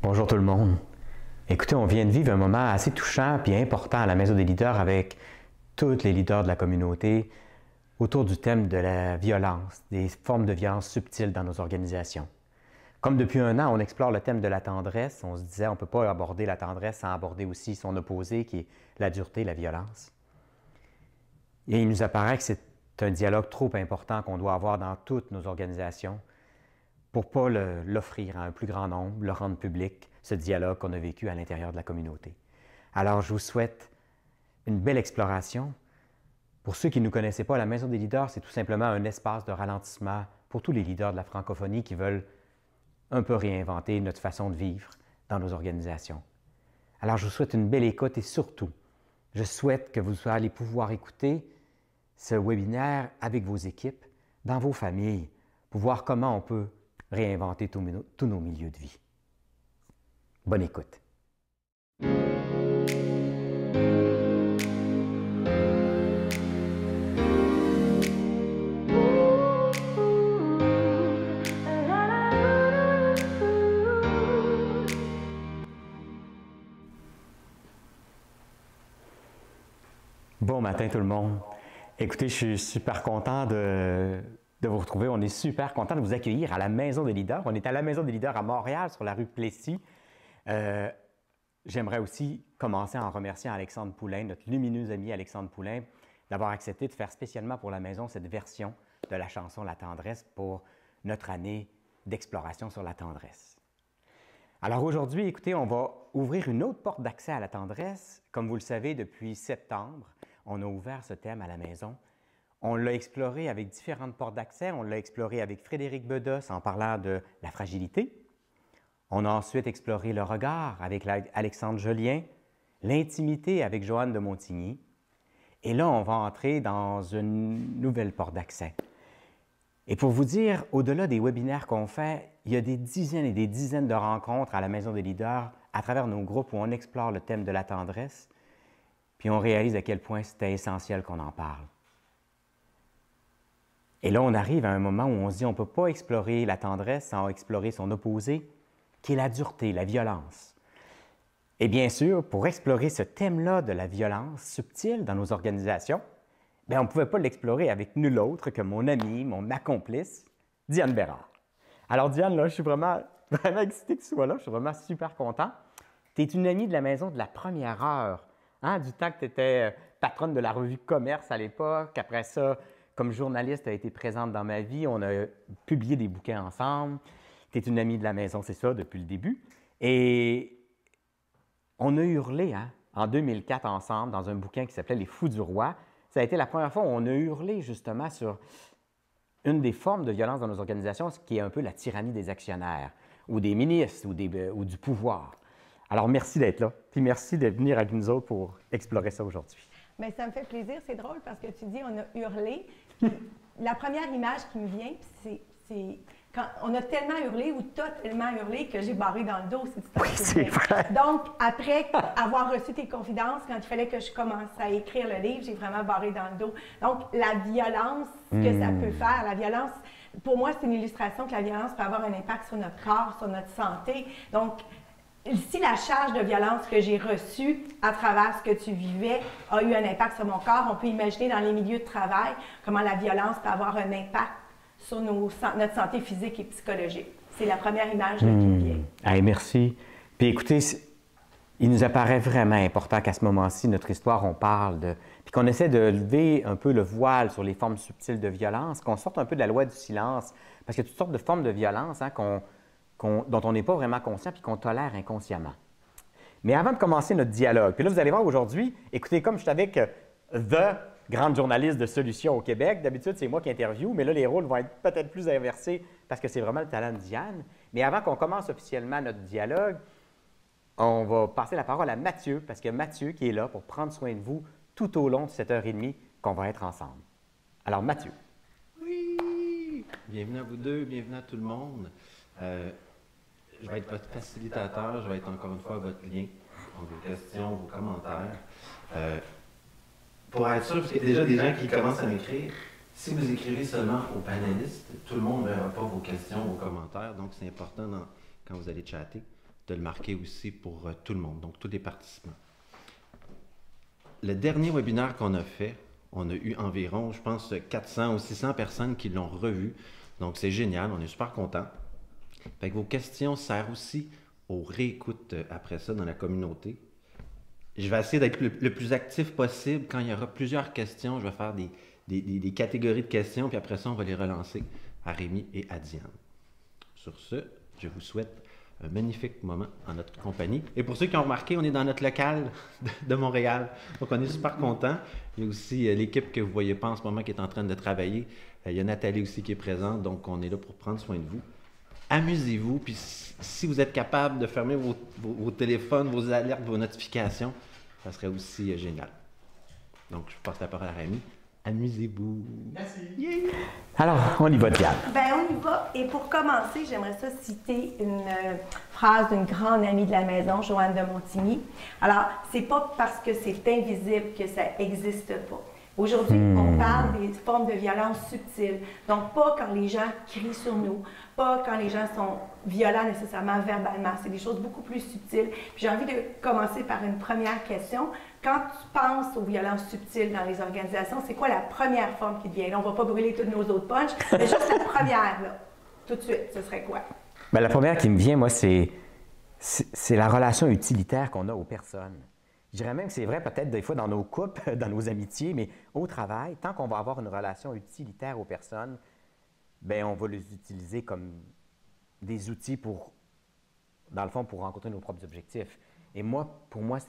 Bonjour tout le monde. Écoutez, on vient de vivre un moment assez touchant et important à la Maison des leaders avec tous les leaders de la communauté autour du thème de la violence, des formes de violence subtiles dans nos organisations. Comme depuis un an, on explore le thème de la tendresse, on se disait on ne peut pas aborder la tendresse sans aborder aussi son opposé qui est la dureté, la violence. Et il nous apparaît que c'est un dialogue trop important qu'on doit avoir dans toutes nos organisations pour ne pas l'offrir à un plus grand nombre, le rendre public, ce dialogue qu'on a vécu à l'intérieur de la communauté. Alors, je vous souhaite une belle exploration. Pour ceux qui ne nous connaissaient pas, la Maison des leaders, c'est tout simplement un espace de ralentissement pour tous les leaders de la francophonie qui veulent un peu réinventer notre façon de vivre dans nos organisations. Alors, je vous souhaite une belle écoute et surtout, je souhaite que vous allez pouvoir écouter ce webinaire avec vos équipes, dans vos familles, pour voir comment on peut réinventer tous nos milieux de vie. Bonne écoute. Bon matin tout le monde. Écoutez, je suis super content de vous retrouver. On est super content de vous accueillir à la Maison des leaders. On est à la Maison des leaders à Montréal, sur la rue Plessis. J'aimerais aussi commencer en remerciant Alexandre Poulain, notre lumineux ami Alexandre Poulain, d'avoir accepté de faire spécialement pour la maison cette version de la chanson La tendresse pour notre année d'exploration sur la tendresse. Alors aujourd'hui, écoutez, on va ouvrir une autre porte d'accès à la tendresse. Comme vous le savez, depuis septembre, on a ouvert ce thème à la maison. On l'a exploré avec différentes portes d'accès. On l'a exploré avec Frédéric Bedos en parlant de la fragilité. On a ensuite exploré le regard avec Alexandre Jolien, l'intimité avec Joanne de Montigny. Et là, on va entrer dans une nouvelle porte d'accès. Et pour vous dire, au-delà des webinaires qu'on fait, il y a des dizaines et des dizaines de rencontres à la Maison des leaders à travers nos groupes où on explore le thème de la tendresse, puis on réalise à quel point c'était essentiel qu'on en parle. Et là, on arrive à un moment où on se dit on ne peut pas explorer la tendresse sans explorer son opposé, qui est la dureté, la violence. Et bien sûr, pour explorer ce thème-là de la violence subtile dans nos organisations, bien, on ne pouvait pas l'explorer avec nul autre que mon ami, ma complice, Diane Bérard. Alors Diane, là, je suis vraiment excité que tu sois là, je suis vraiment super content. Tu es une amie de la maison de la première heure, hein, du temps que tu étais patronne de la revue Commerce à l'époque. Après ça, comme journaliste, tu as été présente dans ma vie, on a publié des bouquins ensemble. Tu es une amie de la maison, c'est ça, depuis le début. Et on a hurlé hein, en 2004 ensemble dans un bouquin qui s'appelait Les Fous du Roi. Ça a été la première fois où on a hurlé justement sur une des formes de violence dans nos organisations, ce qui est un peu la tyrannie des actionnaires, ou des ministres, ou du pouvoir. Alors, merci d'être là, puis merci de venir avec nous autres pour explorer ça aujourd'hui. Bien, ça me fait plaisir. C'est drôle parce que tu dis on a hurlé. La première image qui me vient, c'est quand on a tellement hurlé ou tu as tellement hurlé que j'ai barré dans le dos. Oui, c'est vrai. Donc, après avoir reçu tes confidences, quand il fallait que je commence à écrire le livre, j'ai vraiment barré dans le dos. Donc, la violence que ça peut faire, la violence, pour moi, c'est une illustration que la violence peut avoir un impact sur notre corps, sur notre santé. Donc, si la charge de violence que j'ai reçue à travers ce que tu vivais a eu un impact sur mon corps, on peut imaginer dans les milieux de travail comment la violence peut avoir un impact sur notre santé physique et psychologique. C'est la première image qui me vient. Hey, merci. Puis écoutez, il nous apparaît vraiment important qu'à ce moment-ci, notre histoire, on parle de... Puis qu'on essaie de lever un peu le voile sur les formes subtiles de violence, qu'on sorte un peu de la loi du silence, parce qu'il y a toutes sortes de formes de violence hein, dont on n'est pas vraiment conscient puis qu'on tolère inconsciemment. Mais avant de commencer notre dialogue, puis là, vous allez voir aujourd'hui, écoutez, comme je suis avec The grande journaliste de solutions au Québec, d'habitude, c'est moi qui interviewe, mais là, les rôles vont être peut-être plus inversés parce que c'est vraiment le talent de Diane. Mais avant qu'on commence officiellement notre dialogue, on va passer la parole à Mathieu, parce que Mathieu qui est là pour prendre soin de vous tout au long de cette heure et demie qu'on va être ensemble. Alors, Mathieu. Oui! Bienvenue à vous deux, bienvenue à tout le monde. Je vais être votre facilitateur, je vais être encore une fois votre lien, donc vos questions, vos commentaires. Pour être sûr, parce qu'il y a déjà des gens qui commencent à m'écrire, si vous écrivez seulement aux panélistes, tout le monde ne verra pas vos questions, vos commentaires, donc c'est important quand vous allez chatter de le marquer aussi pour tout le monde, donc tous les participants. Le dernier webinaire qu'on a fait, on a eu environ, je pense, 400 ou 600 personnes qui l'ont revu. Donc, c'est génial, on est super contents. Fait que vos questions servent aussi aux réécoutes après ça dans la communauté. Je vais essayer d'être le plus actif possible. Quand il y aura plusieurs questions, je vais faire des catégories de questions, puis après ça, on va les relancer à Rémi et à Diane. Sur ce, je vous souhaite un magnifique moment en notre compagnie. Et pour ceux qui ont remarqué, on est dans notre local de Montréal. Donc, on est super contents. Il y a aussi l'équipe que vous ne voyez pas en ce moment qui est en train de travailler. Il y a Nathalie aussi qui est présente. Donc, on est là pour prendre soin de vous. Amusez-vous. Puis, si vous êtes capable de fermer vos téléphones, vos alertes, vos notifications, ça serait aussi génial. Donc, je passe la parole à Rémi. Amusez-vous. Merci. Yeah. Alors, on y va, Diane. Ben on y va. Et pour commencer, j'aimerais ça citer une phrase d'une grande amie de la maison, Joanne de Montigny. Alors, c'est pas parce que c'est invisible que ça n'existe pas. Aujourd'hui, on parle des formes de violence subtiles. Donc, pas quand les gens crient sur nous, pas quand les gens sont violents nécessairement verbalement. C'est des choses beaucoup plus subtiles. Puis j'ai envie de commencer par une première question. Quand tu penses aux violences subtiles dans les organisations, c'est quoi la première forme qui te vient? Là, on ne va pas brûler toutes nos autres punchs, mais juste la première, là, tout de suite, ce serait quoi? Bien, la première qui me vient, moi, c'est la relation utilitaire qu'on a aux personnes. Je dirais même que c'est vrai peut-être des fois dans nos couples, dans nos amitiés, mais au travail, tant qu'on va avoir une relation utilitaire aux personnes, bien, on va les utiliser comme des outils pour, dans le fond, pour rencontrer nos propres objectifs. Et moi, pour moi,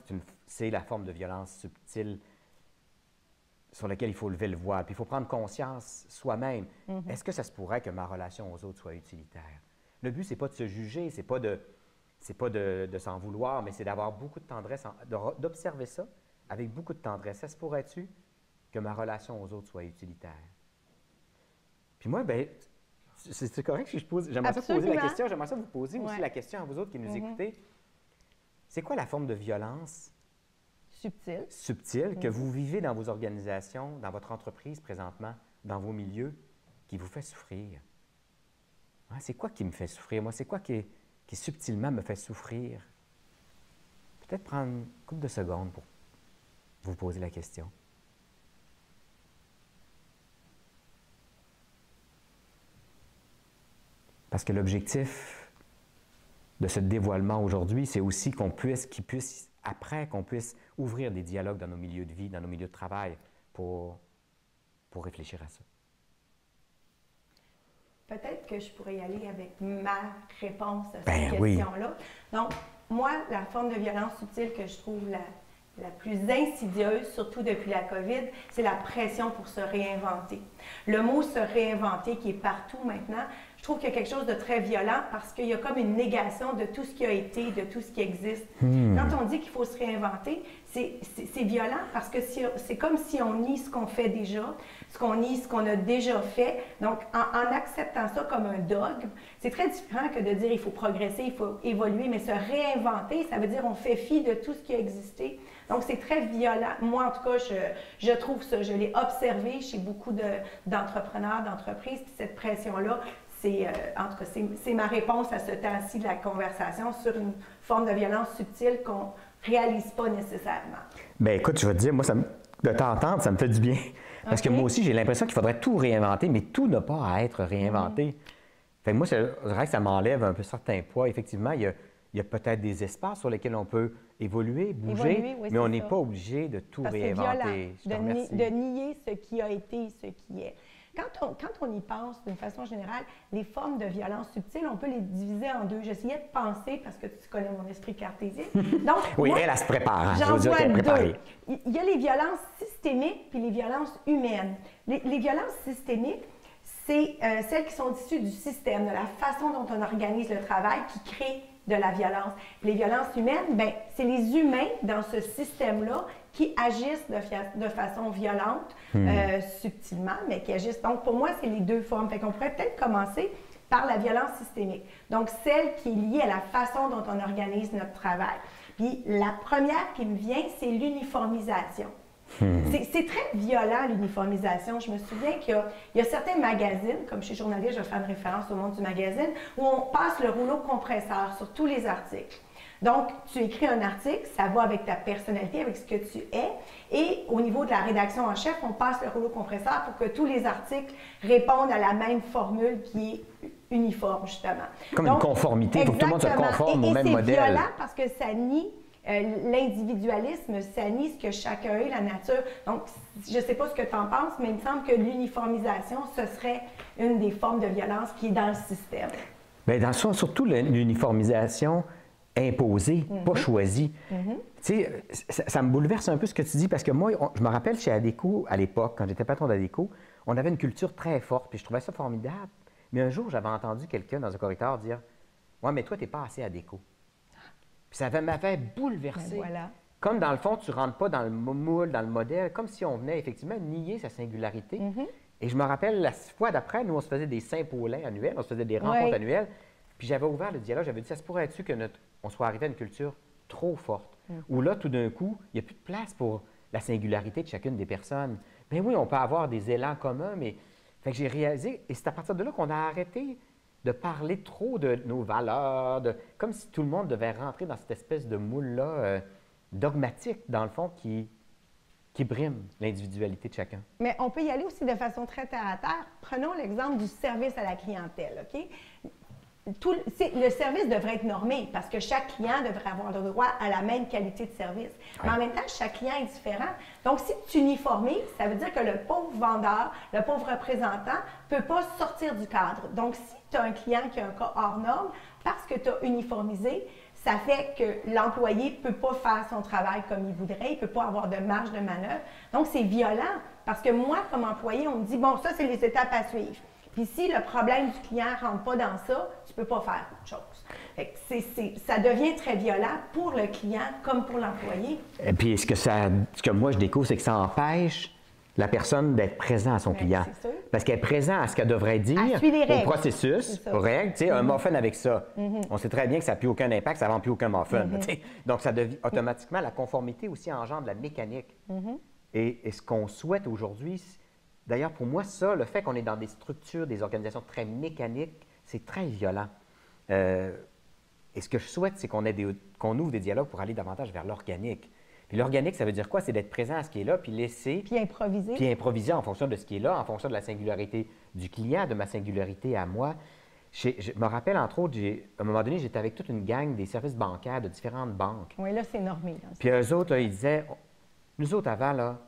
c'est la forme de violence subtile sur laquelle il faut lever le voile. Puis il faut prendre conscience soi-même. Est-ce que ça se pourrait que ma relation aux autres soit utilitaire? Le but, c'est pas de se juger, c'est pas de s'en vouloir, mais c'est d'avoir beaucoup de tendresse, d'observer ça avec beaucoup de tendresse. Ça se pourrait-tu que ma relation aux autres soit utilitaire? Puis moi, bien, c'est correct si je pose, j'aimerais ça poser la question, j'aimerais ça vous poser aussi la question à vous autres qui nous écoutez. C'est quoi la forme de violence subtile que vous vivez dans vos organisations, dans votre entreprise présentement, dans vos milieux, qui vous fait souffrir? Hein, c'est quoi qui me fait souffrir? Moi, c'est quoi qui subtilement me fait souffrir? Peut-être prendre une couple de secondes pour vous poser la question. Parce que l'objectif de ce dévoilement aujourd'hui, c'est aussi qu'on puisse ouvrir des dialogues dans nos milieux de vie, dans nos milieux de travail, pour réfléchir à ça. Peut-être que je pourrais y aller avec ma réponse à cette Ben question-là. Donc, moi, la forme de violence subtile que je trouve la plus insidieuse, surtout depuis la COVID, c'est la pression pour se réinventer. Le mot « se réinventer » qui est partout maintenant, je trouve qu'il y a quelque chose de très violent parce qu'il y a comme une négation de tout ce qui a été, de tout ce qui existe. Quand on dit qu'il faut se réinventer, c'est violent parce que c'est comme si on nie ce qu'on fait déjà, ce qu'on nie ce qu'on a déjà fait. Donc, en acceptant ça comme un dogme, c'est très différent que de dire il faut progresser, il faut évoluer, mais se réinventer, ça veut dire on fait fi de tout ce qui a existé. Donc, c'est très violent. Moi, en tout cas, je trouve ça. Je l'ai observé chez beaucoup d'entrepreneurs, d'entreprises, puis cette pression-là, en tout cas, c'est ma réponse à ce temps-ci de la conversation sur une forme de violence subtile qu'on ne réalise pas nécessairement. Bien, écoute, je vais te dire, moi, de t'entendre, ça me fait du bien. Parce que moi aussi, j'ai l'impression qu'il faudrait tout réinventer, mais tout n'a pas à être réinventé. Fait que moi, je dirais que ça m'enlève un peu certains poids. Effectivement, il y a peut-être des espaces sur lesquels on peut évoluer, bouger, mais on n'est pas obligé de tout réinventer. C'est violent de nier ce qui a été et ce qui est. Quand on y pense, d'une façon générale, les formes de violence subtile, on peut les diviser en deux. J'essayais de penser, parce que tu connais mon esprit cartésien. Donc, oui, moi, elle se prépare. J'en vois deux. Il y a les violences systémiques puis les violences humaines. Les violences systémiques, c'est celles qui sont issues du système, de la façon dont on organise le travail qui crée de la violence. Les violences humaines, bien, c'est les humains dans ce système-là qui agissent de façon violente, subtilement, mais qui agissent. Donc, pour moi, c'est les deux formes. Fait qu'on pourrait peut-être commencer par la violence systémique. Donc, celle qui est liée à la façon dont on organise notre travail. Puis, la première qui me vient, c'est l'uniformisation. C'est très violent, l'uniformisation. Je me souviens qu'il y a certains magazines, comme chez Journaliste, je vais faire une référence au monde du magazine, où on passe le rouleau compresseur sur tous les articles. Donc, tu écris un article, ça va avec ta personnalité, avec ce que tu es, et au niveau de la rédaction en chef, on passe le rouleau compresseur pour que tous les articles répondent à la même formule qui est uniforme, justement. Comme une conformité, pour que tout le monde se conforme au même modèle. C'est violent parce que ça nie l'individualisme, ça nie ce que chacun est, la nature. Donc, je ne sais pas ce que tu en penses, mais il me semble que l'uniformisation, ce serait une des formes de violence qui est dans le système. Bien, dans le sens, surtout l'uniformisation imposée, pas choisie. Tu sais, ça me bouleverse un peu ce que tu dis, parce que moi, je me rappelle chez Adéco, à l'époque, quand j'étais patron d'Adéco, on avait une culture très forte, puis je trouvais ça formidable. Mais un jour, j'avais entendu quelqu'un dans un corridor dire « Ouais, mais toi, tu n'es pas assez Adéco. » Puis ça m'avait bouleversé. Ben voilà. Comme dans le fond, tu ne rentres pas dans le moule, dans le modèle, comme si on venait effectivement nier sa singularité. Et je me rappelle, la fois d'après, nous, on se faisait des Saint-Paulins annuels, on se faisait des rencontres annuelles. Puis j'avais ouvert le dialogue, j'avais dit, ça se pourrait-tu qu'on soit arrivé à une culture trop forte, où là, tout d'un coup, il n'y a plus de place pour la singularité de chacune des personnes. Bien oui, on peut avoir des élans communs, mais... Fait que j'ai réalisé, et c'est à partir de là qu'on a arrêté de parler trop de nos valeurs, comme si tout le monde devait rentrer dans cette espèce de moule-là dogmatique, dans le fond, qui brime l'individualité de chacun. Mais on peut y aller aussi de façon très terre-à-terre. Prenons l'exemple du service à la clientèle, OK? Le service devrait être normé parce que chaque client devrait avoir le droit à la même qualité de service. Mais en même temps, chaque client est différent. Donc, si tu uniformises, ça veut dire que le pauvre vendeur, le pauvre représentant ne peut pas sortir du cadre. Donc, si tu as un client qui a un cas hors norme, parce que tu as uniformisé, ça fait que l'employé ne peut pas faire son travail comme il voudrait, il ne peut pas avoir de marge de manœuvre. Donc, c'est violent parce que moi, comme employé, on me dit, bon, ça, c'est les étapes à suivre. Puis si le problème du client ne rentre pas dans ça, tu ne peux pas faire autre chose. Fait que ça devient très violent pour le client comme pour l'employé. Et puis, ce que moi, je découvre, c'est que ça empêche la personne d'être présent à son client. C'est sûr. Parce qu'elle est présente à ce qu'elle devrait dire, au processus, aux règles. Tu sais, un muffin avec ça, on sait très bien que ça n'a plus aucun impact, ça ne vend plus aucun muffin. Donc, ça devient automatiquement, la conformité aussi engendre de la mécanique. Et ce qu'on souhaite aujourd'hui, d'ailleurs, pour moi, ça, le fait qu'on est dans des structures, des organisations très mécaniques, c'est très violent. Et ce que je souhaite, c'est qu'on ouvre des dialogues pour aller davantage vers l'organique. Puis l'organique, ça veut dire quoi? C'est d'être présent à ce qui est là, puis laisser... Puis improviser. Puis improviser en fonction de ce qui est là, en fonction de la singularité du client, de ma singularité à moi. Je me rappelle, entre autres, à un moment donné, j'étais avec toute une gang des services bancaires de différentes banques. Oui, là, c'est normé. Puis eux autres, là, ils disaient... Nous autres, avant, là,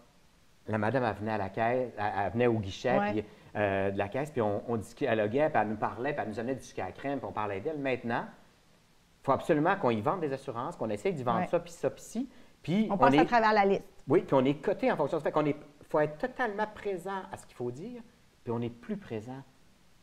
la madame, elle venait à la caisse, elle venait au guichet puis, de la caisse, puis on dialoguait, puis elle nous parlait, puis elle nous amenait du sucre à crème, puis on parlait d'elle. Maintenant, il faut absolument qu'on y vende des assurances, qu'on essaye d'y vendre ça, puis ci. Puis on passe à travers la liste. Oui, puis on est coté en fonction de ça. Fait faut être totalement présent à ce qu'il faut dire, puis on est plus présent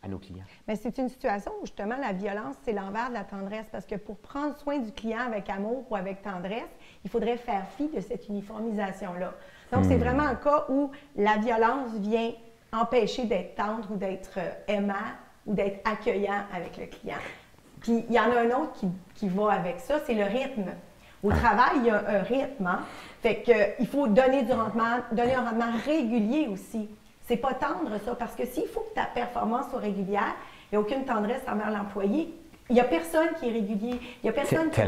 à nos clients. Mais c'est une situation où, justement, la violence, c'est l'envers de la tendresse, parce que pour prendre soin du client avec amour ou avec tendresse, il faudrait faire fi de cette uniformisation-là. Donc, c'est vraiment un cas où la violence vient empêcher d'être tendre ou d'être aimant ou d'être accueillant avec le client. Puis, il y en a un autre qui va avec ça, c'est le rythme. Au travail, il y a un rythme, hein? Fait qu'il faut donner un rendement régulier aussi. C'est pas tendre, ça, parce que s'il faut que ta performance soit régulière, il n'y a aucune tendresse envers l'employé. Il n'y a personne qui est régulier. Il y a personne qui...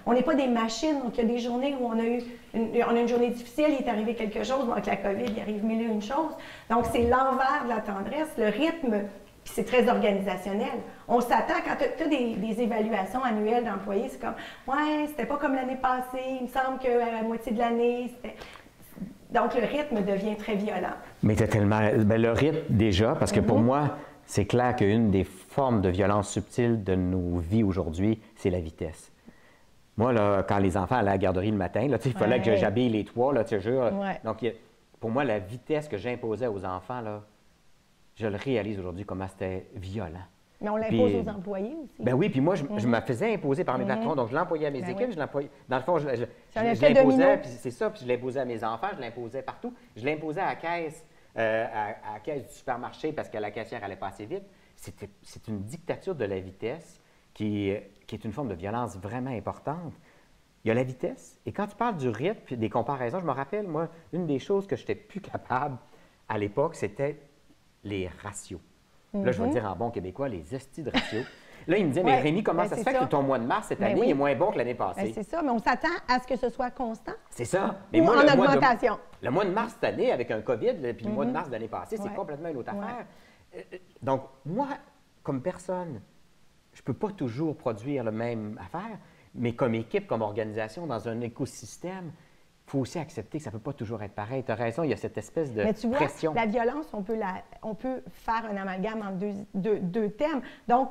On n'est pas des machines. Donc, il y a des journées où on a une journée difficile, il est arrivé quelque chose. Bon, avec la COVID, il arrive mille et une choses. Donc, c'est l'envers de la tendresse, le rythme, puis c'est très organisationnel. On s'attend, quand tu as des évaluations annuelles d'employés, c'est comme « Ouais, c'était pas comme l'année passée, il me semble qu'à la moitié de l'année, c'était... » Donc, le rythme devient très violent. Mais tu as tellement... Bien, le rythme, déjà, parce que pour moi... C'est clair qu'une des formes de violence subtile de nos vies aujourd'hui, c'est la vitesse. Moi, là, quand les enfants allaient à la garderie le matin, là, il fallait que j'habille les trois, là, tu jure. Donc, pour moi, la vitesse que j'imposais aux enfants, là, je le réalise aujourd'hui comment c'était violent. Mais on l'impose aux employés aussi. Ben oui, puis moi, je me faisais imposer par mes patrons. Donc, je l'employais à mes équipes, dans le fond, je l'imposais, puis c'est ça, puis je l'imposais à mes enfants, je l'imposais partout. Je l'imposais à la caisse. À la caisse du supermarché parce que la caissière allait pas assez vite. C'est une dictature de la vitesse qui est une forme de violence vraiment importante. Il il y a la vitesse. Et quand tu parles du rythme et des comparaisons, je me rappelle, moi, une des choses que je n'étais plus capable à l'époque, c'était les ratios. Là, je vais dire en bon québécois, les estis de ratios. Là, il me disait, mais Rémi, comment ça se fait que ton mois de mars cette année est moins bon que l'année passée? C'est ça, mais on s'attend à ce que ce soit constant. C'est ça. Mais ou moi, en augmentation. Le mois de mars cette année, avec un COVID, puis le mois de mars de l'année passée, c'est complètement une autre affaire. Donc, moi, comme personne, je ne peux pas toujours produire la même affaire, mais comme équipe, comme organisation, dans un écosystème, il faut aussi accepter que ça ne peut pas toujours être pareil. Tu as raison, il y a cette espèce de pression. La violence, on peut faire un amalgame entre deux termes. Donc,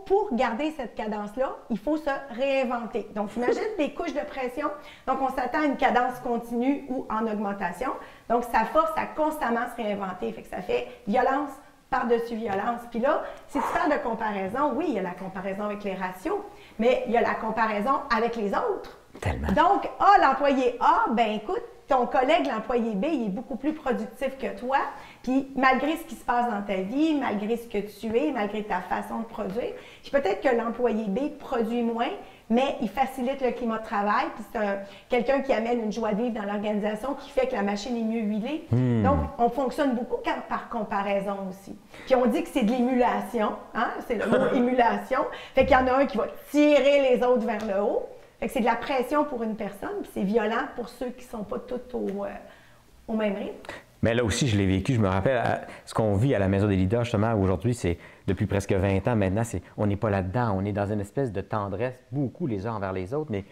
pour garder cette cadence-là, il faut se réinventer. Donc, imagine des couches de pression. Donc, on s'attend à une cadence continue ou en augmentation. Donc, ça force à constamment se réinventer. Fait que ça fait violence par-dessus violence. Puis là, si tu parles de comparaison, oui, il y a la comparaison avec les ratios, mais il y a la comparaison avec les autres. Tellement. Donc, l'employé A, ben écoute, ton collègue, l'employé B, il est beaucoup plus productif que toi. Puis, malgré ce qui se passe dans ta vie, malgré ce que tu es, malgré ta façon de produire, puis peut-être que l'employé B produit moins, mais il facilite le climat de travail. Puis, c'est quelqu'un qui amène une joie de vivre dans l'organisation qui fait que la machine est mieux huilée. Donc, on fonctionne beaucoup par comparaison aussi. Puis, on dit que c'est de l'émulation. Hein? C'est le mot émulation. Fait qu'il y en a un qui va tirer les autres vers le haut. Fait que c'est de la pression pour une personne, puis c'est violent pour ceux qui ne sont pas tous au même rythme. Mais là aussi, je l'ai vécu. Je me rappelle, ce qu'on vit à la Maison des leaders, justement, aujourd'hui, c'est depuis presque 20 ans maintenant, on n'est pas là-dedans. On est dans une espèce de tendresse, beaucoup les uns envers les autres. Mais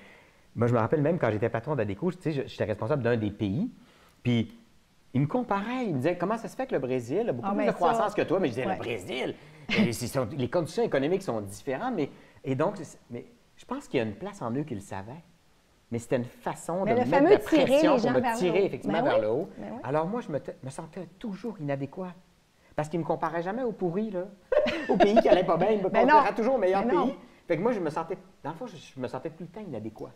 moi, je me rappelle même quand j'étais patron d'Adéco, tu sais, j'étais responsable d'un des pays. Puis, il me comparait, il me disait, comment ça se fait que le Brésil a beaucoup plus de croissance que toi? Mais je disais, le Brésil, les conditions économiques sont différentes. Et donc, je pense qu'il y a une place en eux qui le savaient. Mais c'était une façon de mettre de la pression pour me tirer effectivement vers le haut. Alors moi, je me sentais toujours inadéquat. Parce qu'ils ne me comparaient jamais au pourri, là. Au pays qui n'allait pas bien. Ils me comparaient toujours au meilleur pays. Fait que moi, dans le fond, je me sentais tout le temps inadéquat.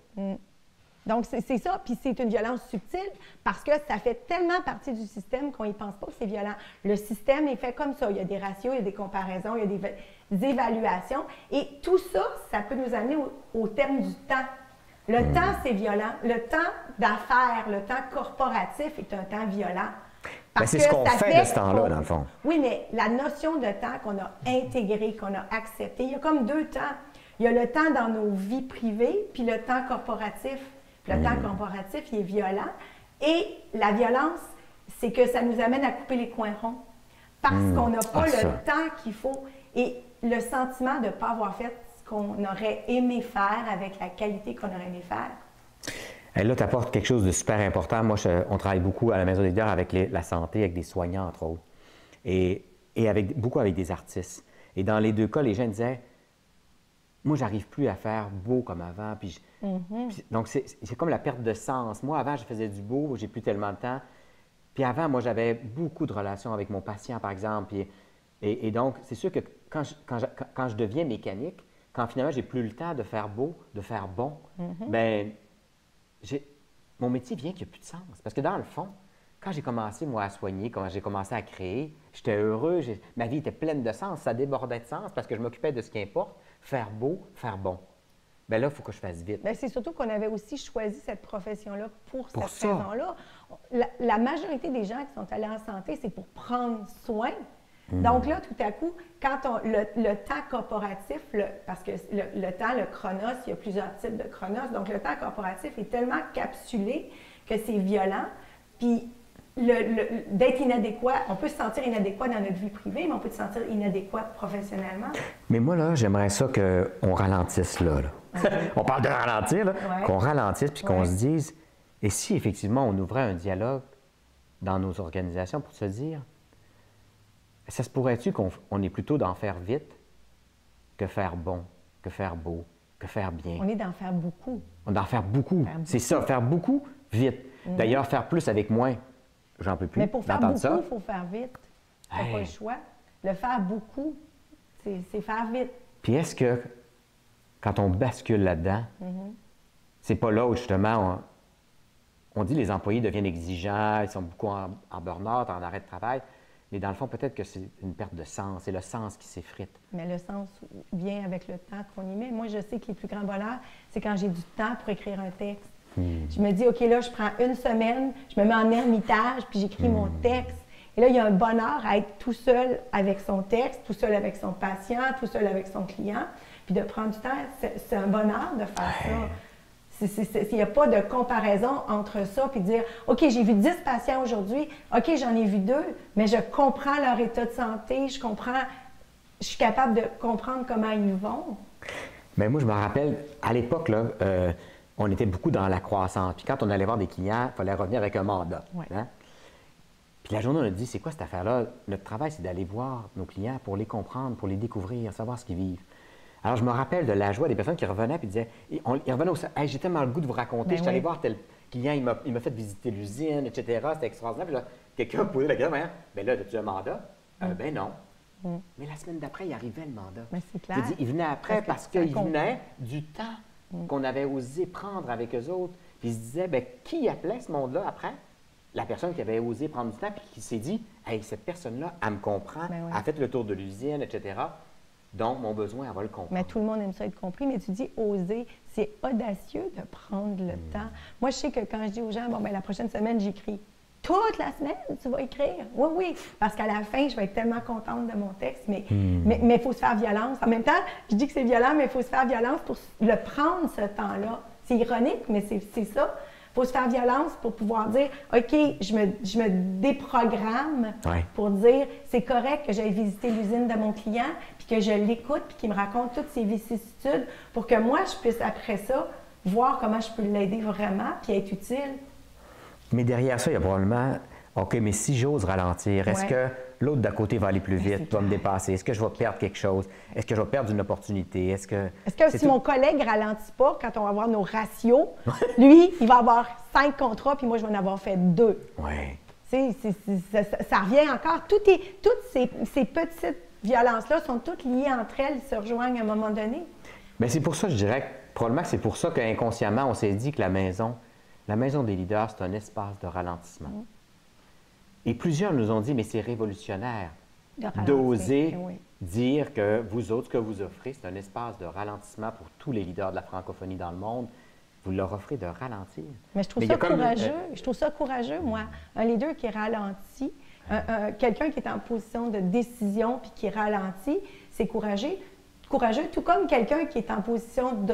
Donc, c'est ça, puis c'est une violence subtile parce que ça fait tellement partie du système qu'on n'y pense pas que c'est violent. Le système est fait comme ça. Il y a des ratios, il y a des comparaisons, il y a des évaluations. Et tout ça, ça peut nous amener au terme du temps. Le temps, c'est violent. Le temps d'affaires, le temps corporatif est un temps violent. C'est ce qu'on fait de ce temps-là, dans le fond. Oui, mais la notion de temps qu'on a intégrée, qu'on a acceptée, il y a comme deux temps. Il y a le temps dans nos vies privées, puis le temps corporatif. Puis le temps corporatif, il est violent. Et la violence, c'est que ça nous amène à couper les coins ronds. Parce qu'on n'a pas le temps qu'il faut. Et le sentiment de ne pas avoir fait ce qu'on aurait aimé faire avec la qualité qu'on aurait aimé faire. Et là, tu apportes quelque chose de super important. Moi, on travaille beaucoup à la Maison des leaders avec la santé, avec des soignants, entre autres. Et beaucoup avec des artistes. Et dans les deux cas, les gens disaient, moi, j'arrive plus à faire beau comme avant. Donc, c'est comme la perte de sens. Moi, avant, je faisais du beau, j'ai plus tellement de temps. Puis avant, moi, j'avais beaucoup de relations avec mon patient, par exemple. Et donc, c'est sûr que quand je deviens mécanique, quand finalement, j'ai plus le temps de faire beau, de faire bon, bien, mon métier vient qu'il n'y a plus de sens. Parce que dans le fond, quand j'ai commencé, moi, à soigner, quand j'ai commencé à créer, j'étais heureux, ma vie était pleine de sens, ça débordait de sens parce que je m'occupais de ce qui importe, faire beau, faire bon. Bien là, il faut que je fasse vite. Bien, c'est surtout qu'on avait aussi choisi cette profession-là pour cette raison-là. La majorité des gens qui sont allés en santé, c'est pour prendre soin. Donc là, tout à coup, quand le temps corporatif, parce que le temps, le chronos, il y a plusieurs types de chronos, donc le temps corporatif est tellement capsulé que c'est violent. Puis d'être inadéquat, on peut se sentir inadéquat dans notre vie privée, mais on peut se sentir inadéquat professionnellement. Mais moi, là, j'aimerais ça qu'on ralentisse là. On parle de ralentir, là. Qu'on ralentisse puis qu'on se dise, et si effectivement on ouvrait un dialogue dans nos organisations pour se dire, ça se pourrait-tu qu'on est plutôt d'en faire vite que faire bon, que faire beau, que faire bien? On est d'en faire beaucoup. On est d'en faire beaucoup. C'est ça, faire beaucoup, vite. D'ailleurs, faire plus avec moins, j'en peux plus. Mais pour faire beaucoup, il faut faire vite. Tu n'as pas le choix. Le faire beaucoup, c'est faire vite. Puis est-ce que, quand on bascule là-dedans, c'est pas là où justement, on dit les employés deviennent exigeants, ils sont beaucoup en burn-out, en arrêt de travail. Mais dans le fond, peut-être que c'est une perte de sens. C'est le sens qui s'effrite. Mais le sens vient avec le temps qu'on y met. Moi, je sais que les plus grands bonheurs, c'est quand j'ai du temps pour écrire un texte. Je me dis, OK, là, je prends une semaine, je me mets en ermitage, puis j'écris mon texte. Et là, il y a un bonheur à être tout seul avec son texte, tout seul avec son patient, tout seul avec son client. Puis de prendre du temps, c'est un bonheur de faire ça. Il n'y a pas de comparaison entre ça puis dire, OK, j'ai vu 10 patients aujourd'hui, OK, j'en ai vu 2, mais je comprends leur état de santé, je suis capable de comprendre comment ils vont. Bien, moi, je me rappelle, à l'époque, là, on était beaucoup dans la croissance. Puis quand on allait voir des clients, il fallait revenir avec un mandat. Ouais. Hein? Puis la journée, on a dit, c'est quoi cette affaire-là? Notre travail, c'est d'aller voir nos clients pour les comprendre, pour les découvrir, savoir ce qu'ils vivent. Alors, je me rappelle de la joie des personnes qui revenaient et disaient, ils revenaient au hey, j'ai tellement le goût de vous raconter, je suis allé voir tel client, il m'a fait visiter l'usine, etc. C'était extraordinaire. Puis là, quelqu'un posait la question, bien là, as-tu un mandat? Ben non. Mais la semaine d'après, il arrivait le mandat. Mais c'est clair. Il venait après parce qu'il venait du temps qu'on avait osé prendre avec eux autres. Puis ils se disaient, bien, qui appelait ce monde-là après? La personne qui avait osé prendre du temps puis qui s'est dit, hey, cette personne-là, elle me comprend, elle a fait le tour de l'usine, etc. Donc, mon besoin, elle va le comprendre. Mais tout le monde aime ça être compris, mais tu dis oser. C'est audacieux de prendre le temps. Moi, je sais que quand je dis aux gens, bon, bien, la prochaine semaine, j'écris. Toute la semaine, tu vas écrire. Oui, oui. Parce qu'à la fin, je vais être tellement contente de mon texte, mais il faut se faire violence. En même temps, je dis que c'est violent, mais il faut se faire violence pour le prendre, ce temps-là. C'est ironique, mais c'est ça. Il faut se faire violence pour pouvoir dire, OK, je me déprogramme pour dire, c'est correct que j'aille visiter l'usine de mon client, puis que je l'écoute, puis qu'il me raconte toutes ses vicissitudes, pour que moi, je puisse, après ça, voir comment je peux l'aider vraiment, puis être utile. Mais derrière ça, il y a probablement, OK, mais si j'ose ralentir, est-ce que l'autre d'à côté va aller plus vite, va me dépasser? Est-ce que je vais perdre quelque chose? Est-ce que je vais perdre une opportunité? Est-ce que si mon collègue ne ralentit pas, quand on va avoir nos ratios, lui, il va avoir 5 contrats, puis moi, je vais en avoir fait 2. Oui. Ça revient encore. Toutes ces petites violences-là sont toutes liées entre elles, se rejoignent à un moment donné. Bien, c'est pour ça, je dirais, probablement que c'est pour ça qu'inconsciemment, on s'est dit que la maison des leaders, c'est un espace de ralentissement. Et plusieurs nous ont dit, mais c'est révolutionnaire d'oser dire que vous autres, ce que vous offrez, c'est un espace de ralentissement pour tous les leaders de la francophonie dans le monde. Vous leur offrez de ralentir. Mais je trouve ça courageux. Je trouve ça courageux, moi. Un leader qui ralentit, quelqu'un qui est en position de décision puis qui ralentit, c'est courageux, tout comme quelqu'un qui est en position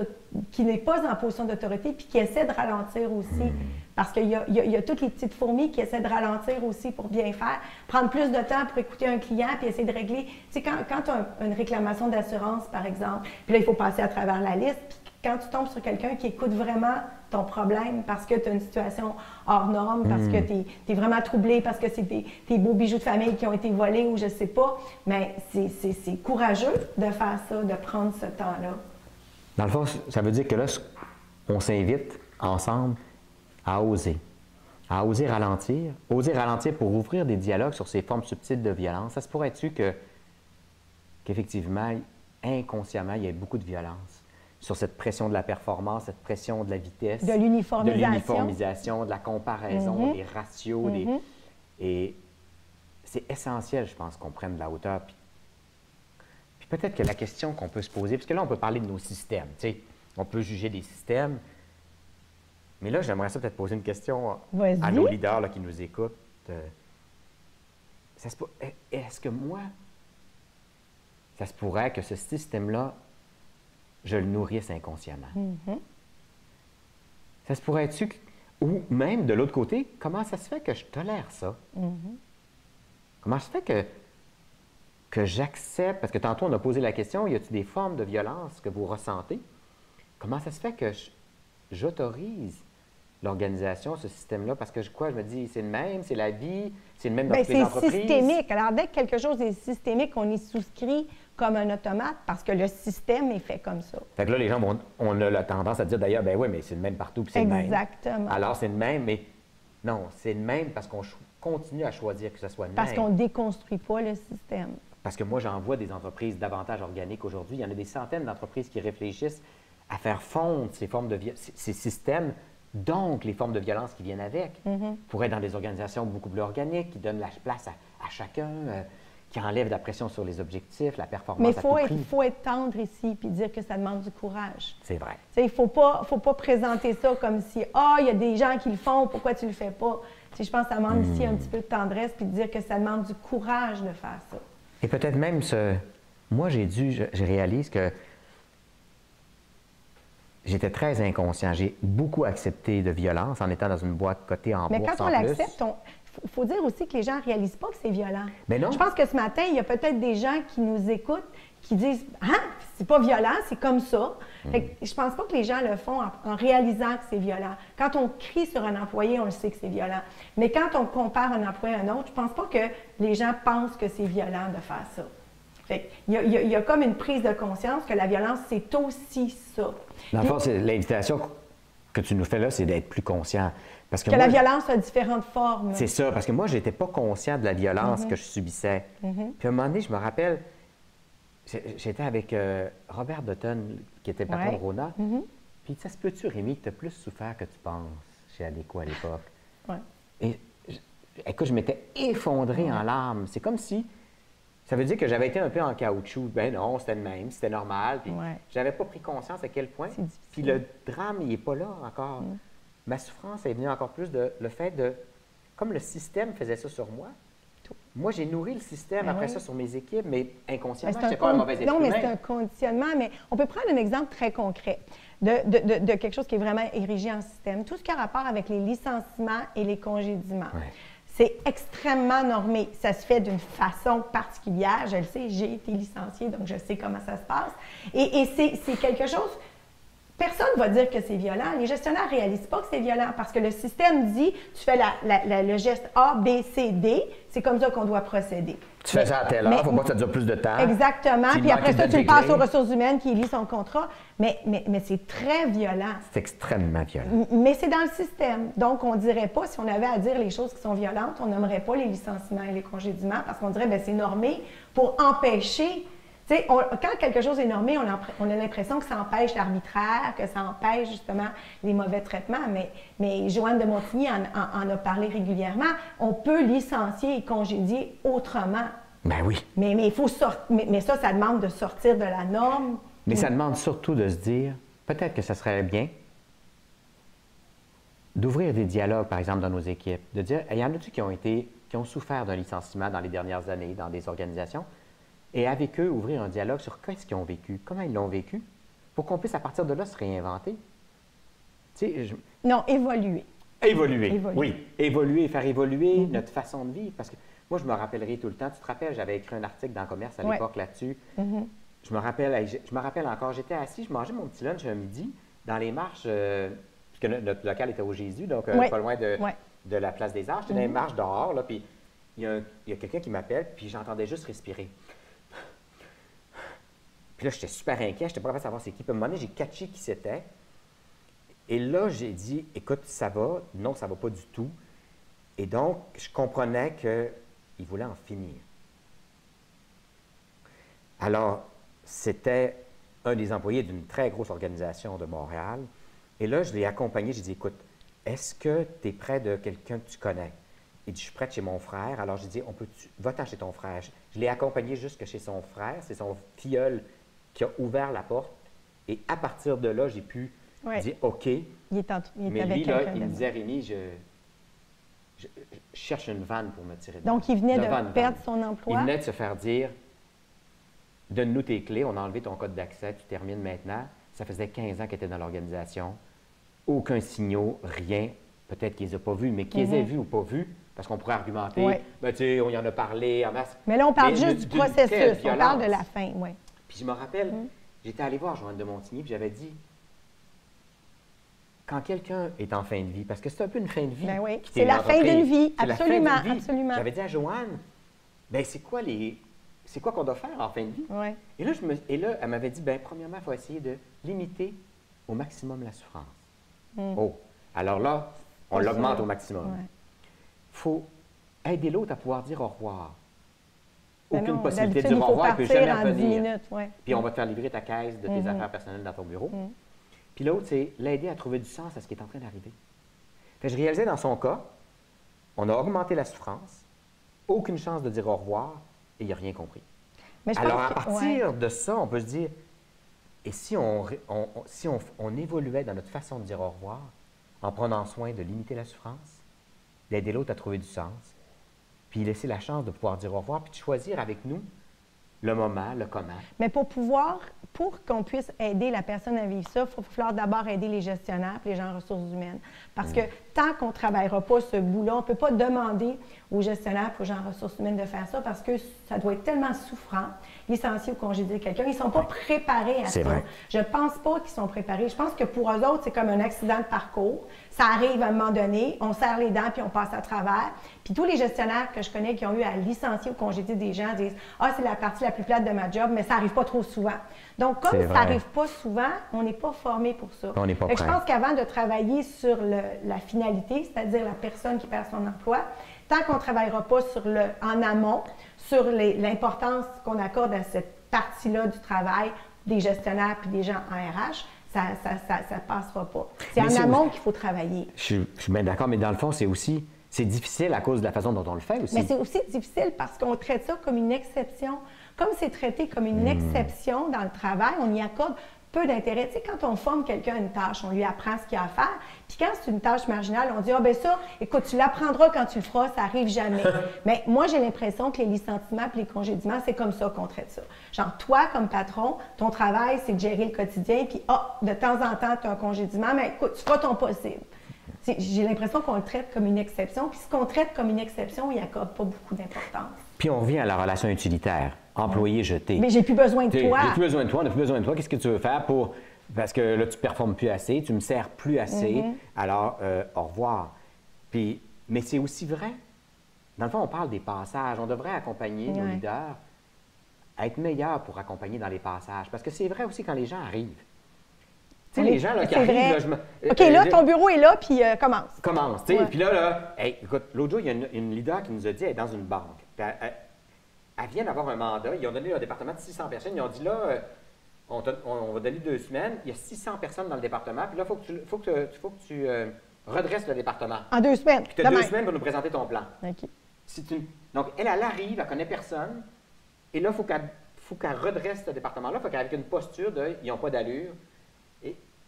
qui n'est pas en position d'autorité puis qui essaie de ralentir aussi. Parce qu'il y a toutes les petites fourmis qui essaient de ralentir aussi pour bien faire, prendre plus de temps pour écouter un client puis essayer de régler. Tu sais, quand tu as une réclamation d'assurance, par exemple, puis là, il faut passer à travers la liste, puis quand tu tombes sur quelqu'un qui écoute vraiment ton problème parce que tu as une situation hors norme, parce que tu es vraiment troublé, parce que c'est tes beaux bijoux de famille qui ont été volés ou je ne sais pas, mais c'est courageux de faire ça, de prendre ce temps-là. Dans le fond, ça veut dire que là, on s'invite ensemble à oser ralentir pour ouvrir des dialogues sur ces formes subtiles de violence. Ça se pourrait-tu qu'effectivement, inconsciemment, il y ait beaucoup de violence sur cette pression de la performance, cette pression de la vitesse, de l'uniformisation, de la comparaison, des ratios. Et c'est essentiel, je pense, qu'on prenne de la hauteur. Puis peut-être que la question qu'on peut se poser, parce que là, on peut parler de nos systèmes, tu sais, on peut juger des systèmes, mais là, j'aimerais ça peut-être poser une question à nos leaders là, qui nous écoutent. Est-ce que moi, ça se pourrait que ce système-là, je le nourrisse inconsciemment? Ça se pourrait-tu ou même de l'autre côté, comment ça se fait que je tolère ça? Comment ça se fait que j'accepte, parce que tantôt on a posé la question, y a-t-il des formes de violence que vous ressentez? Comment ça se fait que j'autorise l'organisation, ce système-là, parce que je me dis, c'est le même, c'est la vie, c'est le même dans toutes les entreprises. C'est systémique. Alors, dès que quelque chose est systémique, on y souscrit comme un automate parce que le système est fait comme ça. Fait que là, les gens, on a la tendance à dire d'ailleurs, ben oui, mais c'est le même partout, puis c'est le même. Exactement. Alors, c'est le même, mais non, c'est le même parce qu'on continue à choisir que ce soit le même. Parce qu'on ne déconstruit pas le système. Parce que moi, j'en vois des entreprises davantage organiques aujourd'hui. Il y en a des centaines d'entreprises qui réfléchissent à faire fondre ces systèmes, donc les formes de violence qui viennent avec, pour être dans des organisations beaucoup plus organiques, qui donnent la place à à chacun, qui enlève de la pression sur les objectifs, la performance Mais à tout prix. il faut être tendre ici puis dire que ça demande du courage. C'est vrai. Il ne faut pas présenter ça comme si « Ah, il y a des gens qui le font, pourquoi tu ne le fais pas? » Je pense que ça demande ici un petit peu de tendresse puis de dire que ça demande du courage de faire ça. Et peut-être même Moi, je réalise que j'étais très inconscient. J'ai beaucoup accepté de violence en étant dans une boîte cotée en bourse. Mais quand on l'accepte, il faut dire aussi que les gens ne réalisent pas que c'est violent. Mais non. Je pense que ce matin, il y a peut-être des gens qui nous écoutent qui disent « Ah, c'est pas violent, c'est comme ça. » Fait que je pense pas que les gens le font en réalisant que c'est violent. Quand on crie sur un employé, on le sait que c'est violent. Mais quand on compare un employé à un autre, je pense pas que les gens pensent que c'est violent de faire ça. Fait il y a comme une prise de conscience que la violence, c'est aussi ça. Dans le fond, l'invitation que tu nous fais là, c'est d'être plus conscient. Parce que la violence a différentes formes. C'est ça, parce que moi, je n'étais pas conscient de la violence que je subissais. Puis à un moment donné, je me rappelle, j'étais avec Robert Dutton, qui était patron de Rona. Puis ça se peut-tu, Rémi, que tu as plus souffert que tu penses chez Adéco à l'époque? Ouais. Et écoute, je m'étais effondré en larmes. C'est comme si... Ça veut dire que j'avais été un peu en caoutchouc. Ben non, c'était le même, c'était normal. Puis j'avais pas pris conscience à quel point. Puis le drame, il n'est pas là encore. Ma souffrance est venue encore plus de le fait de... Comme le système faisait ça sur moi, moi, j'ai nourri le système après ça sur mes équipes, mais inconsciemment, je n'étais pas un mauvais être humain. Non, mais c'est un conditionnement. Mais on peut prendre un exemple très concret de quelque chose qui est vraiment érigé en système. Tout ce qui a rapport avec les licenciements et les congédiements. C'est extrêmement normé. Ça se fait d'une façon particulière. Je le sais, j'ai été licenciée, donc je sais comment ça se passe. Et c'est quelque chose... Personne ne va dire que c'est violent. Les gestionnaires ne réalisent pas que c'est violent parce que le système dit, tu fais le geste A, B, C, D, c'est comme ça qu'on doit procéder. Tu fais ça à telle heure, il ne faut pas que ça dure plus de temps. Exactement. Puis après ça, tu le passes aux ressources humaines qui lit son contrat. Mais c'est très violent. C'est extrêmement violent. Mais c'est dans le système. Donc, on ne dirait pas, si on avait à dire les choses qui sont violentes, on n'aimerait pas les licenciements et les congédiements parce qu'on dirait, bien, c'est normé pour empêcher... Tu sais, quand quelque chose est normé, on a l'impression que ça empêche l'arbitraire, que ça empêche justement les mauvais traitements. Mais Joanne de Montigny en a parlé régulièrement. On peut licencier et congédier autrement. Ben oui. Mais il faut mais ça demande de sortir de la norme. Mais ça demande surtout de se dire, peut-être que ça serait bien d'ouvrir des dialogues, par exemple, dans nos équipes, de dire, il y en a-tu qui ont souffert d'un licenciement dans les dernières années dans des organisations? Et avec eux, ouvrir un dialogue sur qu'est-ce qu'ils ont vécu, comment ils l'ont vécu, pour qu'on puisse, à partir de là, se réinventer. Tu sais, Non, évoluer. Évoluer, oui. Évoluer, faire évoluer notre façon de vivre. Parce que moi, je me rappellerai tout le temps. Tu te rappelles, j'avais écrit un article dans Commerce à l'époque là-dessus. Je me rappelle encore, j'étais assis, je mangeais mon petit lunch un midi dans les marches, puisque notre local était au Jésus, donc pas loin de la place des Arts. J'étais dans les marches dehors, là, puis il y a quelqu'un qui m'appelle, puis j'entendais juste respirer. Puis là, j'étais super inquiet, je n'étais pas capable de savoir c'est qui. Puis à un moment donné, j'ai catché qui c'était. Et là, j'ai dit, écoute, ça va? Non, ça ne va pas du tout. Et donc, je comprenais qu'il voulait en finir. Alors, c'était un des employés d'une très grosse organisation de Montréal. Et là, je l'ai accompagné, j'ai dit, écoute, est-ce que tu es près de quelqu'un que tu connais? Il dit, je suis près de chez mon frère. Alors, j'ai dit, va-t'en chez ton frère. Je l'ai accompagné jusque chez son frère. C'est son filleul qui a ouvert la porte. Et à partir de là, j'ai pu dire, OK. Il est mais avec lui, là, il me d'autre. disait, Rémi, je cherche une vanne pour me tirer de Donc, il venait de perdre son emploi. Il venait de se faire dire, donne-nous tes clés, on a enlevé ton code d'accès, tu termines maintenant. Ça faisait 15 ans qu'il était dans l'organisation. Aucun signal, rien. Peut-être qu'ils ne les a pas vus, mais qu'ils les aient vus ou pas vus, parce qu'on pourrait argumenter, ben, tu sais, on y en a parlé en masse. Mais là, on parle juste du processus, on parle de la fin, oui. Puis je me rappelle, j'étais allé voir Joanne de Montigny, puis j'avais dit, quand quelqu'un est en fin de vie, parce que c'est un peu une fin de vie. Ben oui, c'est la fin d'une vie, absolument, absolument. J'avais dit à Joanne, ben c'est quoi qu'on doit faire en fin de vie? Ouais. Et là, elle m'avait dit, ben premièrement, il faut essayer de limiter au maximum la souffrance. Oh, alors là, on l'augmente au maximum. Il faut aider l'autre à pouvoir dire au revoir. Aucune possibilité de dire au revoir, il ne peut jamais revenir. Puis on va te faire livrer ta caisse de tes affaires personnelles dans ton bureau. Puis l'autre, c'est l'aider à trouver du sens à ce qui est en train d'arriver. Je réalisais dans son cas, on a augmenté la souffrance, aucune chance de dire au revoir et il n'a rien compris. Mais je Alors, pense à partir de ça, on peut se dire, et si on évoluait dans notre façon de dire au revoir, en prenant soin de limiter la souffrance, d'aider l'autre à trouver du sens, puis laisser la chance de pouvoir dire au revoir, puis de choisir avec nous le moment, le comment. Mais pour qu'on puisse aider la personne à vivre ça, il faut falloir d'abord aider les gestionnaires et les gens en ressources humaines. Parce que tant qu'on ne travaillera pas ce bout-là, on ne peut pas demander aux gestionnaires et aux gens en ressources humaines de faire ça parce que ça doit être tellement souffrant, licencier ou congédier quelqu'un. Ils ne sont pas préparés à ça. Vrai. Je ne pense pas qu'ils sont préparés. Je pense que pour eux autres, c'est comme un accident de parcours. Ça arrive à un moment donné, on serre les dents puis on passe à travers. Puis tous les gestionnaires que je connais qui ont eu à licencier ou congédier des gens disent « Ah, c'est la partie la plus plate de ma job, mais ça n'arrive pas trop souvent. » Donc, comme ça n'arrive pas souvent, on n'est pas formé pour ça. On n'est pas prêt. Je pense qu'avant de travailler sur la finalité, c'est-à-dire la personne qui perd son emploi, tant qu'on ne travaillera pas en amont sur l'importance qu'on accorde à cette partie-là du travail des gestionnaires puis des gens en RH, ça ne passera pas. C'est en amont qu'il faut travailler. Je suis bien d'accord, mais dans le fond, c'est difficile à cause de la façon dont on le fait aussi. Mais c'est aussi difficile parce qu'on traite ça comme une exception. Comme c'est traité comme une exception dans le travail, on y accorde peu d'intérêt. Tu sais, quand on forme quelqu'un à une tâche, on lui apprend ce qu'il a à faire. Puis quand c'est une tâche marginale, on dit « Ah, ben ça, écoute, tu l'apprendras quand tu le feras, ça arrive jamais. » Mais moi, j'ai l'impression que les licenciements et les congédiements, c'est comme ça qu'on traite ça. Genre, toi, comme patron, ton travail, c'est de gérer le quotidien, puis de temps en temps, tu as un congédiement, mais écoute, tu feras ton possible. J'ai l'impression qu'on le traite comme une exception. Puis ce qu'on traite comme une exception, il n'y accorde pas beaucoup d'importance. Puis on revient à la relation utilitaire. Employé-jeté. Mais j'ai plus besoin de toi. J'ai plus besoin de toi, on n'a plus besoin de toi. Qu'est-ce que tu veux faire pour... Parce que là, tu ne performes plus assez, tu ne me sers plus assez. Alors, au revoir. Puis, mais c'est aussi vrai. Dans le fond, on parle des passages. On devrait accompagner nos leaders à être meilleurs pour accompagner dans les passages. Parce que c'est vrai aussi quand les gens arrivent. Tu sais, les gens là, qui arrivent... Là, OK, là, ton bureau est là, puis commence. Commence, tu sais. Puis là, hey, écoute, l'autre jour, il y a une leader qui nous a dit, elle est dans une banque. Puis elle vient d'avoir un mandat. Ils ont donné un département de 600 personnes. Ils ont dit, là, on va donner 2 semaines. Il y a 600 personnes dans le département. Puis là, il faut que tu redresses le département. En 2 semaines. Puis tu as 2 semaines pour nous présenter ton plan. OK. Donc, elle arrive, elle ne connaît personne. Et là, il faut qu'elle redresse ce département-là. Il faut qu'elle ait avec une posture de « ils n'ont pas d'allure ».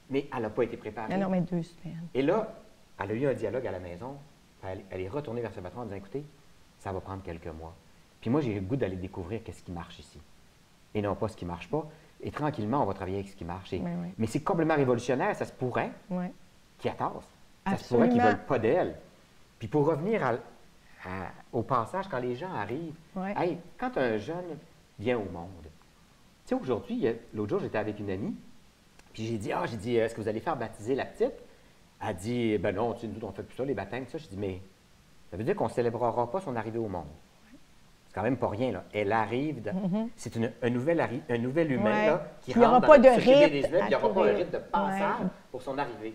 Mais elle n'a pas été préparée. Non, mais 2 semaines. Et là, elle a eu un dialogue à la maison. Elle est retournée vers ce patron en disant « Écoutez, ça va prendre quelques mois. » Puis moi, j'ai le goût d'aller découvrir qu'est-ce qui marche ici. Et non pas ce qui ne marche pas. Et tranquillement, on va travailler avec ce qui marche. Mais c'est complètement révolutionnaire. Ça se pourrait qu'ils atassent. Ça se pourrait qu'ils ne veulent pas d'elle. Puis pour revenir au passage, quand les gens arrivent, hey, quand un jeune vient au monde, tu sais, aujourd'hui, l'autre jour, j'étais avec une amie, puis j'ai dit, est-ce que vous allez faire baptiser la petite? Elle dit, ben non, nous, on ne fait plus ça, les baptêmes, ça. Je dis, mais ça veut dire qu'on ne célébrera pas son arrivée au monde. C'est quand même pas rien, là. Elle arrive, c'est un nouvel humain là, qui rentre dans le circuit des humains, il n'y aura pas un rite de passage pour son arrivée.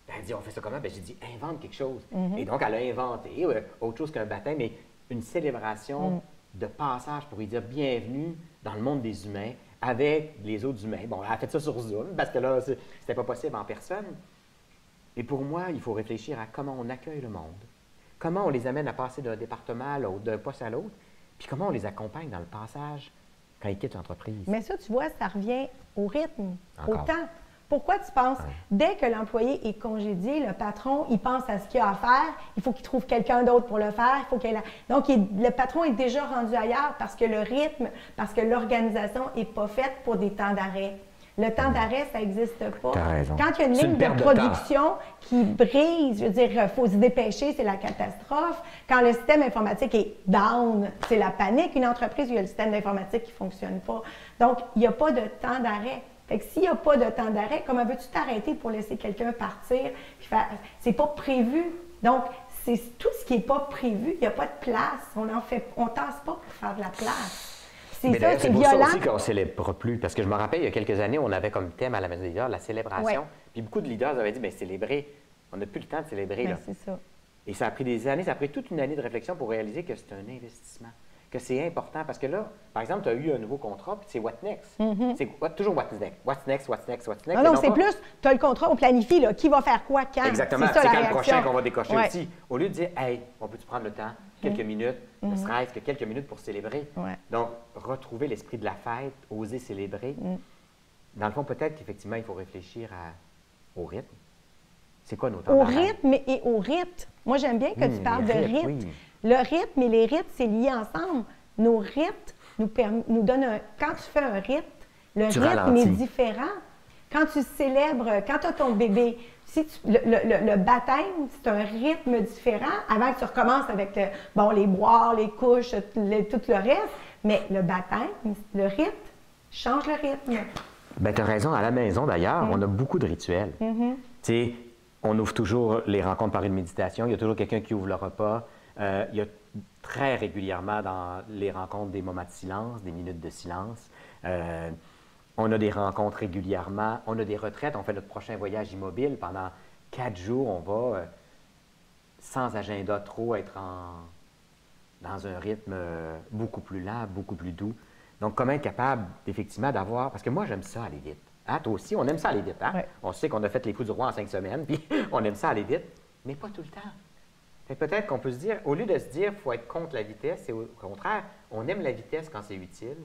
Elle dit, on fait ça comment? Ben, j'ai dit, invente quelque chose. Et donc, elle a inventé autre chose qu'un baptême, mais une célébration de passage pour lui dire bienvenue dans le monde des humains avec les autres humains. Bon, elle a fait ça sur Zoom parce que là, c'était pas possible en personne. Et pour moi, il faut réfléchir à comment on accueille le monde. Comment on les amène à passer d'un département à l'autre, d'un poste à l'autre, puis comment on les accompagne dans le passage quand ils quittent l'entreprise. Mais ça, tu vois, ça revient au rythme, Encore. au temps. Pourquoi tu penses, dès que l'employé est congédié, le patron, il pense à ce qu'il a à faire, il faut qu'il trouve quelqu'un d'autre pour le faire, il faut qu'il Donc, le patron est déjà rendu ailleurs parce que le rythme, parce que l'organisation n'est pas faite pour des temps d'arrêt. Le temps d'arrêt, ça n'existe pas. T'as raison. Quand il y a une ligne de production qui brise, je veux dire, il faut se dépêcher, c'est la catastrophe. Quand le système informatique est down, c'est la panique. Une entreprise où il y a le système d'informatique qui ne fonctionne pas. Donc, il n'y a pas de temps d'arrêt. Fait que s'il n'y a pas de temps d'arrêt, comment veux-tu t'arrêter pour laisser quelqu'un partir? C'est pas prévu. Donc, c'est tout ce qui n'est pas prévu. Il n'y a pas de place. On ne tasse pas pour faire de la place. Mais d'ailleurs, c'est pour ça aussi qu'on ne célèbre plus. Parce que je me rappelle, il y a quelques années, on avait comme thème à la Maison des leaders la célébration. Puis beaucoup de leaders avaient dit, bien, célébrer, on n'a plus le temps de célébrer. Là. C'est ça. Et ça a pris des années, ça a pris toute une année de réflexion pour réaliser que c'est un investissement. que c'est important parce que là, par exemple, tu as eu un nouveau contrat, puis c'est what next? C'est toujours what's next? What's next, what's next, what's next? Non, c'est plus, tu as le contrat, on planifie, là, qui va faire quoi, quand. Exactement, c'est ça, c'est la quand le réaction. prochain qu'on va décocher Ouais. aussi. Au lieu de dire, hey, on peut-tu prendre le temps, quelques minutes, ne serait-ce que quelques minutes pour célébrer. Ouais. Donc, retrouver l'esprit de la fête, oser célébrer. Dans le fond, peut-être qu'effectivement, il faut réfléchir au rythme. C'est quoi nos temps Au d'arrêt? rythme et au rite. Moi, j'aime bien que tu parles de les rite. rites, oui. Le rythme et les rites, c'est lié ensemble. Nos rites nous donnent un... Quand tu fais un rite, le Tu rythme ralentis. est différent. Quand tu célèbres, quand tu as ton bébé, le baptême, c'est un rythme différent avant que tu recommences avec les boires, les couches, tout le reste. Mais le baptême, le rite, change le rythme. Bien, tu as raison. À la maison, d'ailleurs, on a beaucoup de rituels. Tu sais, on ouvre toujours les rencontres par une méditation. Il y a toujours quelqu'un qui ouvre le repas. Il y a très régulièrement dans les rencontres des moments de silence, des minutes de silence. On a des rencontres régulièrement. On a des retraites. On fait notre prochain voyage immobile. Pendant 4 jours, on va, sans agenda trop, être dans un rythme beaucoup plus lent, beaucoup plus doux. Donc, comment être capable, effectivement, d'avoir... Parce que moi, j'aime ça aller vite. Hein? Toi aussi, on aime ça aller vite. Hein? Ouais. On sait qu'on a fait les coups du roi en 5 semaines, puis on aime ça aller vite, mais pas tout le temps. Fait que peut-être qu'on peut se dire, au lieu de se dire qu'il faut être contre la vitesse, c'est au contraire, on aime la vitesse quand c'est utile.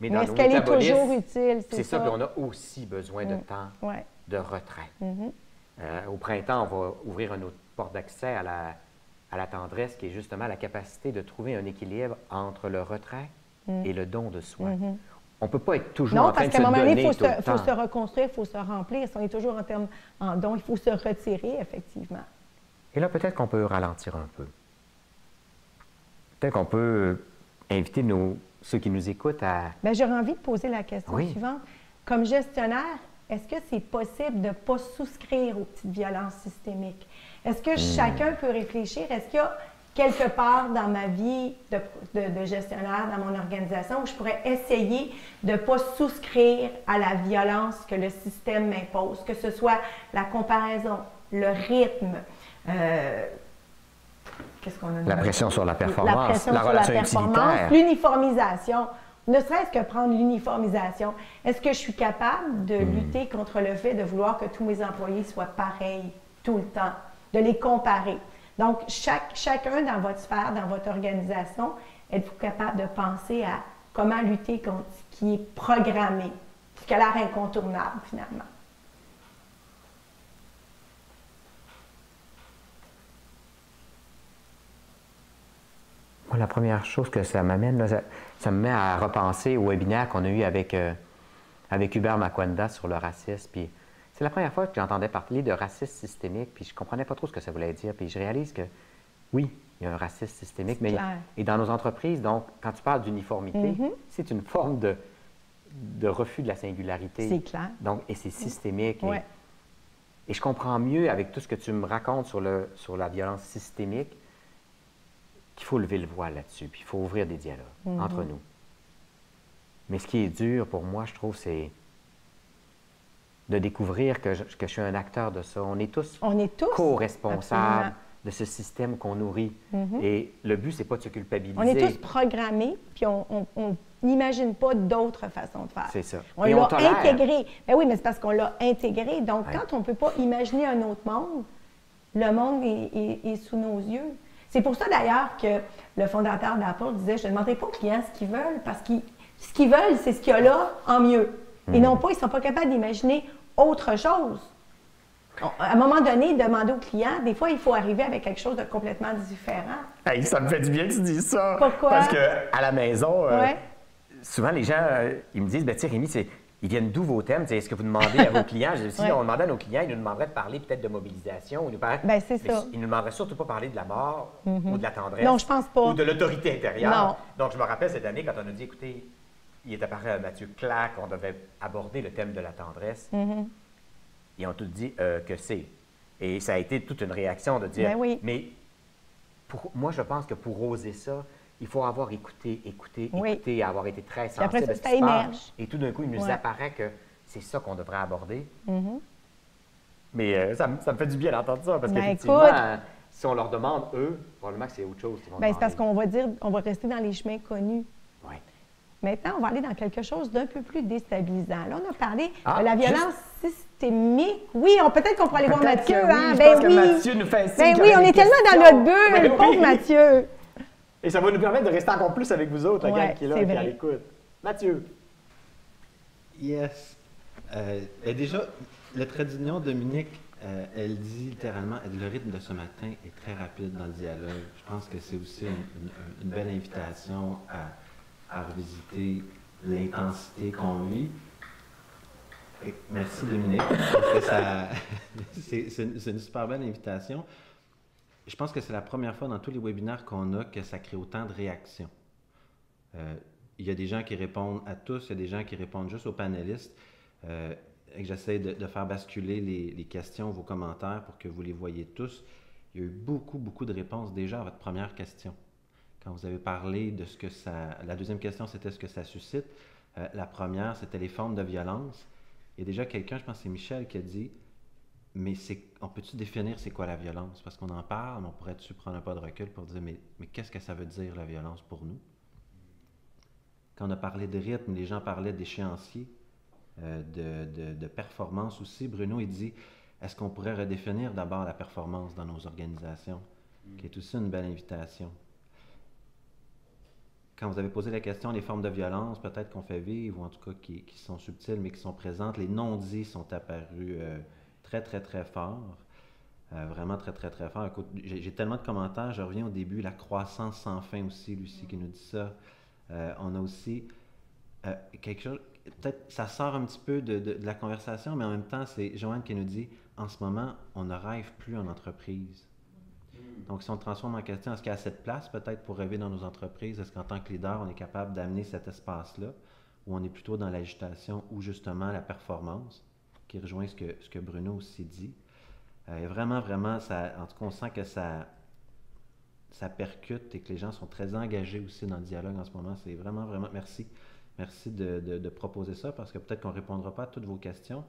Mais dans est-ce nos qu'elle est métabolismes, toujours utile? c'est ça, puis on a aussi besoin de temps Ouais. de retrait. Au printemps, on va ouvrir une autre porte d'accès à la tendresse, qui est justement la capacité de trouver un équilibre entre le retrait et le don de soi. On ne peut pas être toujours Non, en train parce de qu'à se un moment donné, donner il tout le faut temps. se reconstruire, il faut se remplir. Si on est toujours en don, il faut se retirer, effectivement. Et là, peut-être qu'on peut ralentir un peu. Peut-être qu'on peut inviter ceux qui nous écoutent à... Bien, j'aurais envie de poser la question Oui. suivante. Comme gestionnaire, est-ce que c'est possible de ne pas souscrire aux petites violences systémiques? Est-ce que chacun peut réfléchir? Est-ce qu'il y a quelque part dans ma vie de gestionnaire, dans mon organisation, où je pourrais essayer de ne pas souscrire à la violence que le système m'impose, que ce soit la comparaison, le rythme, qu'est-ce qu'on a La de- pression sur la performance, la pression la sur relation la performance, utilitaire. l'uniformisation. Ne serait-ce que prendre l'uniformisation. Est-ce que je suis capable de lutter contre le fait de vouloir que tous mes employés soient pareils tout le temps, de les comparer? Donc, chacun dans votre sphère, dans votre organisation, êtes-vous capable de penser à comment lutter contre ce qui est programmé, ce qui a l'air incontournable finalement? Moi, la première chose que ça m'amène, là, ça me met à repenser au webinaire qu'on a eu avec Hubert Makwanda sur le racisme. Puis c'est la première fois que j'entendais parler de racisme systémique, puis je ne comprenais pas trop ce que ça voulait dire. Puis je réalise que, oui, il y a un racisme systémique, mais clair. et dans nos entreprises, donc, quand tu parles d'uniformité, c'est une forme de refus de la singularité. C'est clair. Donc, et c'est systémique. Ouais. Et je comprends mieux, avec tout ce que tu me racontes sur la violence systémique, qu'il faut lever le voile là-dessus, puis il faut ouvrir des dialogues entre nous. Mais ce qui est dur pour moi, je trouve, c'est de découvrir que je suis un acteur de ça. On est tous co-responsables absolument. de ce système qu'on nourrit. Et le but, c'est pas de se culpabiliser. On est tous programmés, puis on n'imagine pas d'autres façons de faire. C'est ça. On Et l'a on tolère. intégré. Ben oui, mais c'est parce qu'on l'a intégré. Donc, Ouais. quand on ne peut pas imaginer un autre monde, le monde est sous nos yeux. C'est pour ça, d'ailleurs, que le fondateur d'Apple disait, je ne demanderai pas aux clients ce qu'ils veulent, parce que ce qu'ils veulent, c'est ce qu'il y a là en mieux. Et non pas, ils ne sont pas capables d'imaginer autre chose. À un moment donné, demander aux clients, des fois, il faut arriver avec quelque chose de complètement différent. Hey, ça me fait du bien que tu dises ça. Pourquoi? Parce qu'à la maison, Ouais. souvent les gens, ils me disent, ben, tu sais, Rémi, ils viennent d'où vos thèmes? Est-ce que vous demandez à vos clients? Je dis, si Ouais. on demandait à nos clients, ils nous demanderaient de parler peut-être de mobilisation. Ou nous parler... Ben, c'est Mais ça. ils ne nous demanderaient surtout pas parler de la mort ou de la tendresse. Non, je pense pas. Ou de l'autorité intérieure. Non. Donc, je me rappelle cette année, quand on a dit, écoutez, il est apparu à Mathieu Claque, on devait aborder le thème de la tendresse. Ils ont tous dit que c'est. Et ça a été toute une réaction de dire, Ben oui. mais moi, je pense que pour oser ça, il faut avoir écouté, Oui. avoir été très Puis après sensible ça, à ce qui ça se passe. émerge. Et tout d'un coup, il nous Ouais. apparaît que c'est ça qu'on devrait aborder. Mais ça me fait du bien d'entendre ça, parce Ben, qu'effectivement, écoute, Si on leur demande, eux, probablement que c'est autre chose qu'ils vont Bien, c'est demander. parce qu'on va dire, on va rester dans les chemins connus. Oui. Maintenant, on va aller dans quelque chose d'un peu plus déstabilisant. Là, on a parlé Ah, de la violence systémique. Oui, peut-être qu'on pourrait aller voir Peut-être Mathieu. que oui, Hein? je Ben pense que oui. Mathieu nous fait un signe Ben qu'il oui, y aurait on est des tellement dans questions. notre bulle, Ben le pauvre oui. Mathieu. Et ça va nous permettre de rester encore plus avec vous autres, la Ouais, gang qui est là c'est et qui est à vrai. l'écoute. Mathieu. Yes. Et déjà, le trait d'union, Dominique, elle dit littéralement, le rythme de ce matin est très rapide dans le dialogue. Je pense que c'est aussi une belle invitation à revisiter l'intensité qu'on vit. Et merci Dominique, parce que c'est une super belle invitation. Je pense que c'est la première fois dans tous les webinaires qu'on a que ça crée autant de réactions. Il y a des gens qui répondent à tous, il y a des gens qui répondent juste aux panélistes. Et j'essaie de faire basculer les questions, vos commentaires pour que vous les voyez tous. Il y a eu beaucoup, beaucoup de réponses déjà à votre première question. Quand vous avez parlé de ce que ça... La deuxième question, c'était ce que ça suscite. La première, c'était les formes de violence. Il y a déjà quelqu'un, je pense que c'est Michel, qui a dit « Mais on peut-tu définir c'est quoi la violence? » Parce qu'on en parle, mais on pourrait-tu prendre un pas de recul pour dire « Mais qu'est-ce que ça veut dire la violence pour nous? » Quand on a parlé de rythme, les gens parlaient d'échéancier, de performance aussi. Bruno, il dit, est-ce qu'on pourrait redéfinir d'abord la performance dans nos organisations, qui est aussi une belle invitation. Quand vous avez posé la question, les formes de violence, peut-être qu'on fait vivre, ou en tout cas qui sont subtiles, mais qui sont présentes, les non-dits sont apparus très, très, très forts. Vraiment très, très, très fort. Écoute, j'ai tellement de commentaires, je reviens au début, la croissance sans fin aussi, Lucie qui nous dit ça. On a aussi quelque chose, peut-être ça sort un petit peu de la conversation, mais en même temps, c'est Joanne qui nous dit, en ce moment, on ne rêve plus en entreprise. Donc, si on transforme en question, est-ce qu'il y a assez de place peut-être pour rêver dans nos entreprises? Est-ce qu'en tant que leader, on est capable d'amener cet espace-là, où on est plutôt dans l'agitation ou justement la performance, qui rejoint ce que Bruno aussi dit. Vraiment, vraiment, ça, en tout cas, on sent que ça percute et que les gens sont très engagés aussi dans le dialogue en ce moment. C'est vraiment, vraiment, merci. Merci de proposer ça parce que peut-être qu'on ne répondra pas à toutes vos questions,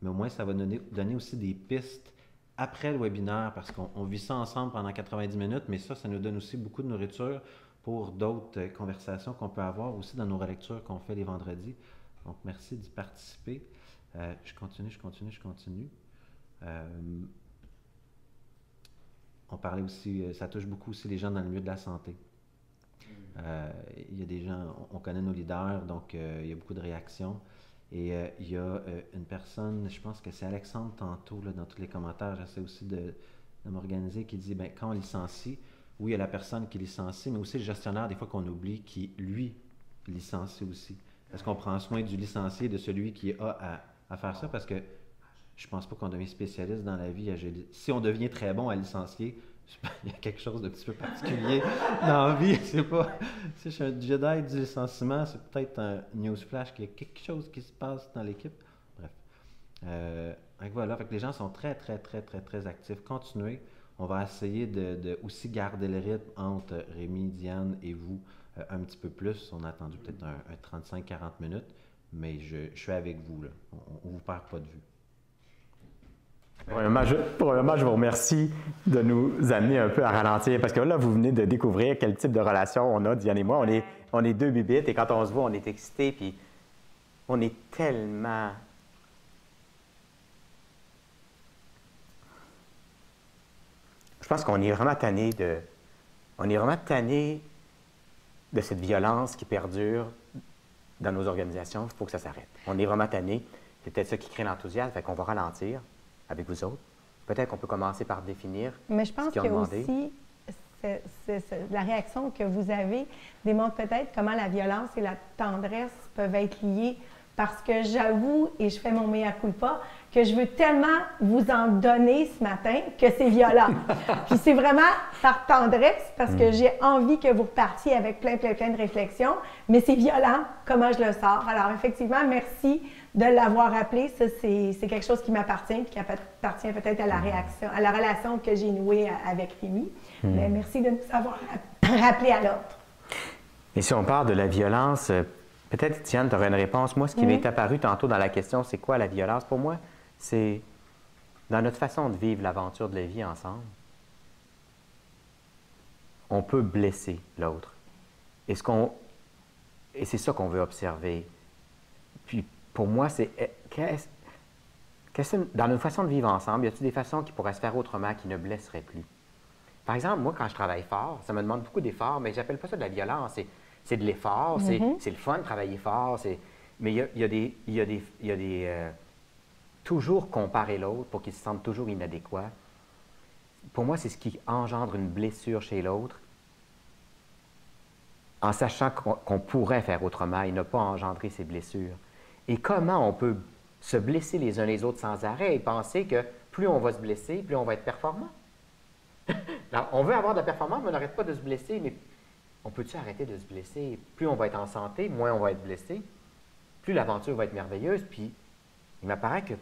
mais au moins ça va donner aussi des pistes après le webinaire parce qu'on vit ça ensemble pendant 90 minutes, mais ça nous donne aussi beaucoup de nourriture pour d'autres conversations qu'on peut avoir aussi dans nos relectures qu'on fait les vendredis. Donc, merci d'y participer. Je continue. On parlait aussi, ça touche beaucoup aussi les gens dans le milieu de la santé. Il y a des gens, on connaît nos leaders, donc il y a beaucoup de réactions. Et il y a une personne, je pense que c'est Alexandre tantôt, là, dans tous les commentaires, j'essaie aussi de m'organiser, qui dit, quand on licencie, oui, il y a la personne qui licencie, mais aussi le gestionnaire, des fois qu'on oublie, qui, lui, licencie aussi. Est-ce qu'on prend soin du licencié, de celui qui a à faire ça? Parce que je pense pas qu'on devient spécialiste dans la vie. Si on devient très bon à licencier, il y a quelque chose de petit peu particulier dans la vie. C'est pas. Si je suis un Jedi du licenciement, c'est peut-être un newsflash qu'il y a quelque chose qui se passe dans l'équipe. Bref. Donc voilà. Fait que les gens sont très, très, très, très, très actifs. Continuez. On va essayer de aussi garder le rythme entre Rémi, Diane et vous un petit peu plus. On a attendu peut-être un 35-40 minutes, mais je suis avec vous, là. On ne vous perd pas de vue. Premièrement, je vous remercie de nous amener un peu à ralentir parce que là, vous venez de découvrir quel type de relation on a, Diane et moi. On est deux bibites et quand on se voit, on est excités puis on est tellement... Je pense qu'on est vraiment tanné de cette violence qui perdure dans nos organisations. Il faut que ça s'arrête. On est vraiment tanné. C'est peut-être ça qui crée l'enthousiasme, fait qu'on va ralentir avec vous autres. Peut-être qu'on peut commencer par définir. Mais je pense que aussi, la réaction que vous avez démontre peut-être comment la violence et la tendresse peuvent être liées. Parce que j'avoue, et je fais mon mea culpa, que je veux tellement vous en donner ce matin que c'est violent. Puis c'est vraiment par tendresse, parce que j'ai envie que vous repartiez avec plein de réflexions, mais c'est violent, comment je le sors. Alors effectivement, merci de l'avoir appelé. Ça, c'est quelque chose qui m'appartient, puis qui appartient peut-être à la réaction, à la relation que j'ai nouée avec Rémi. Mais merci de nous avoir rappelé à l'autre. Et si on parle de la violence, peut-être, Diane, tu aurais une réponse. Moi, ce qui m'est apparu tantôt dans la question, c'est quoi la violence? Pour moi, c'est dans notre façon de vivre l'aventure de la vie ensemble. on peut blesser l'autre. Et c'est ça qu'on veut observer. Puis pour moi, dans nos façons de vivre ensemble, y a-t-il des façons qui pourraient se faire autrement, qui ne blesseraient plus? Par exemple, moi, quand je travaille fort, ça me demande beaucoup d'efforts, mais j'appelle pas ça de la violence. C'est de l'effort, c'est le fun de travailler fort. Mais il y a des toujours comparer l'autre pour qu'il se sente toujours inadéquat. Pour moi, c'est ce qui engendre une blessure chez l'autre, en sachant qu'on pourrait faire autrement et ne pas engendrer ces blessures. Et comment on peut se blesser les uns les autres sans arrêt et penser que plus on va se blesser, plus on va être performant? Alors, on veut avoir de la performance, mais on n'arrête pas de se blesser. Mais on peut-tu arrêter de se blesser? Plus on va être en santé, moins on va être blessé. Plus l'aventure va être merveilleuse, puis il m'apparaît que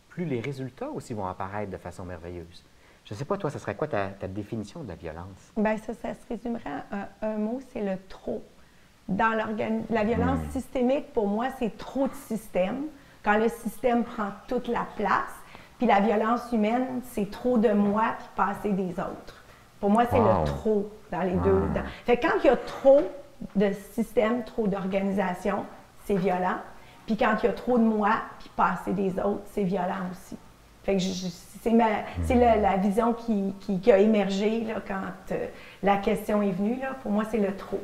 plus les résultats aussi vont apparaître de façon merveilleuse. Je ne sais pas, toi, ce serait quoi ta définition de la violence? Bien, ça se résumerait à un mot, c'est le trop. Dans la violence systémique, pour moi, c'est trop de système. Quand le système prend toute la place, puis la violence humaine, c'est trop de moi puis pas assez des autres. Pour moi, c'est le trop dans les deux. Fait que quand il y a trop de système, trop d'organisation, c'est violent. Puis quand il y a trop de moi puis pas assez des autres, c'est violent aussi. Fait que c'est la vision qui a émergé là, quand la question est venue. Là. Pour moi, c'est le trop.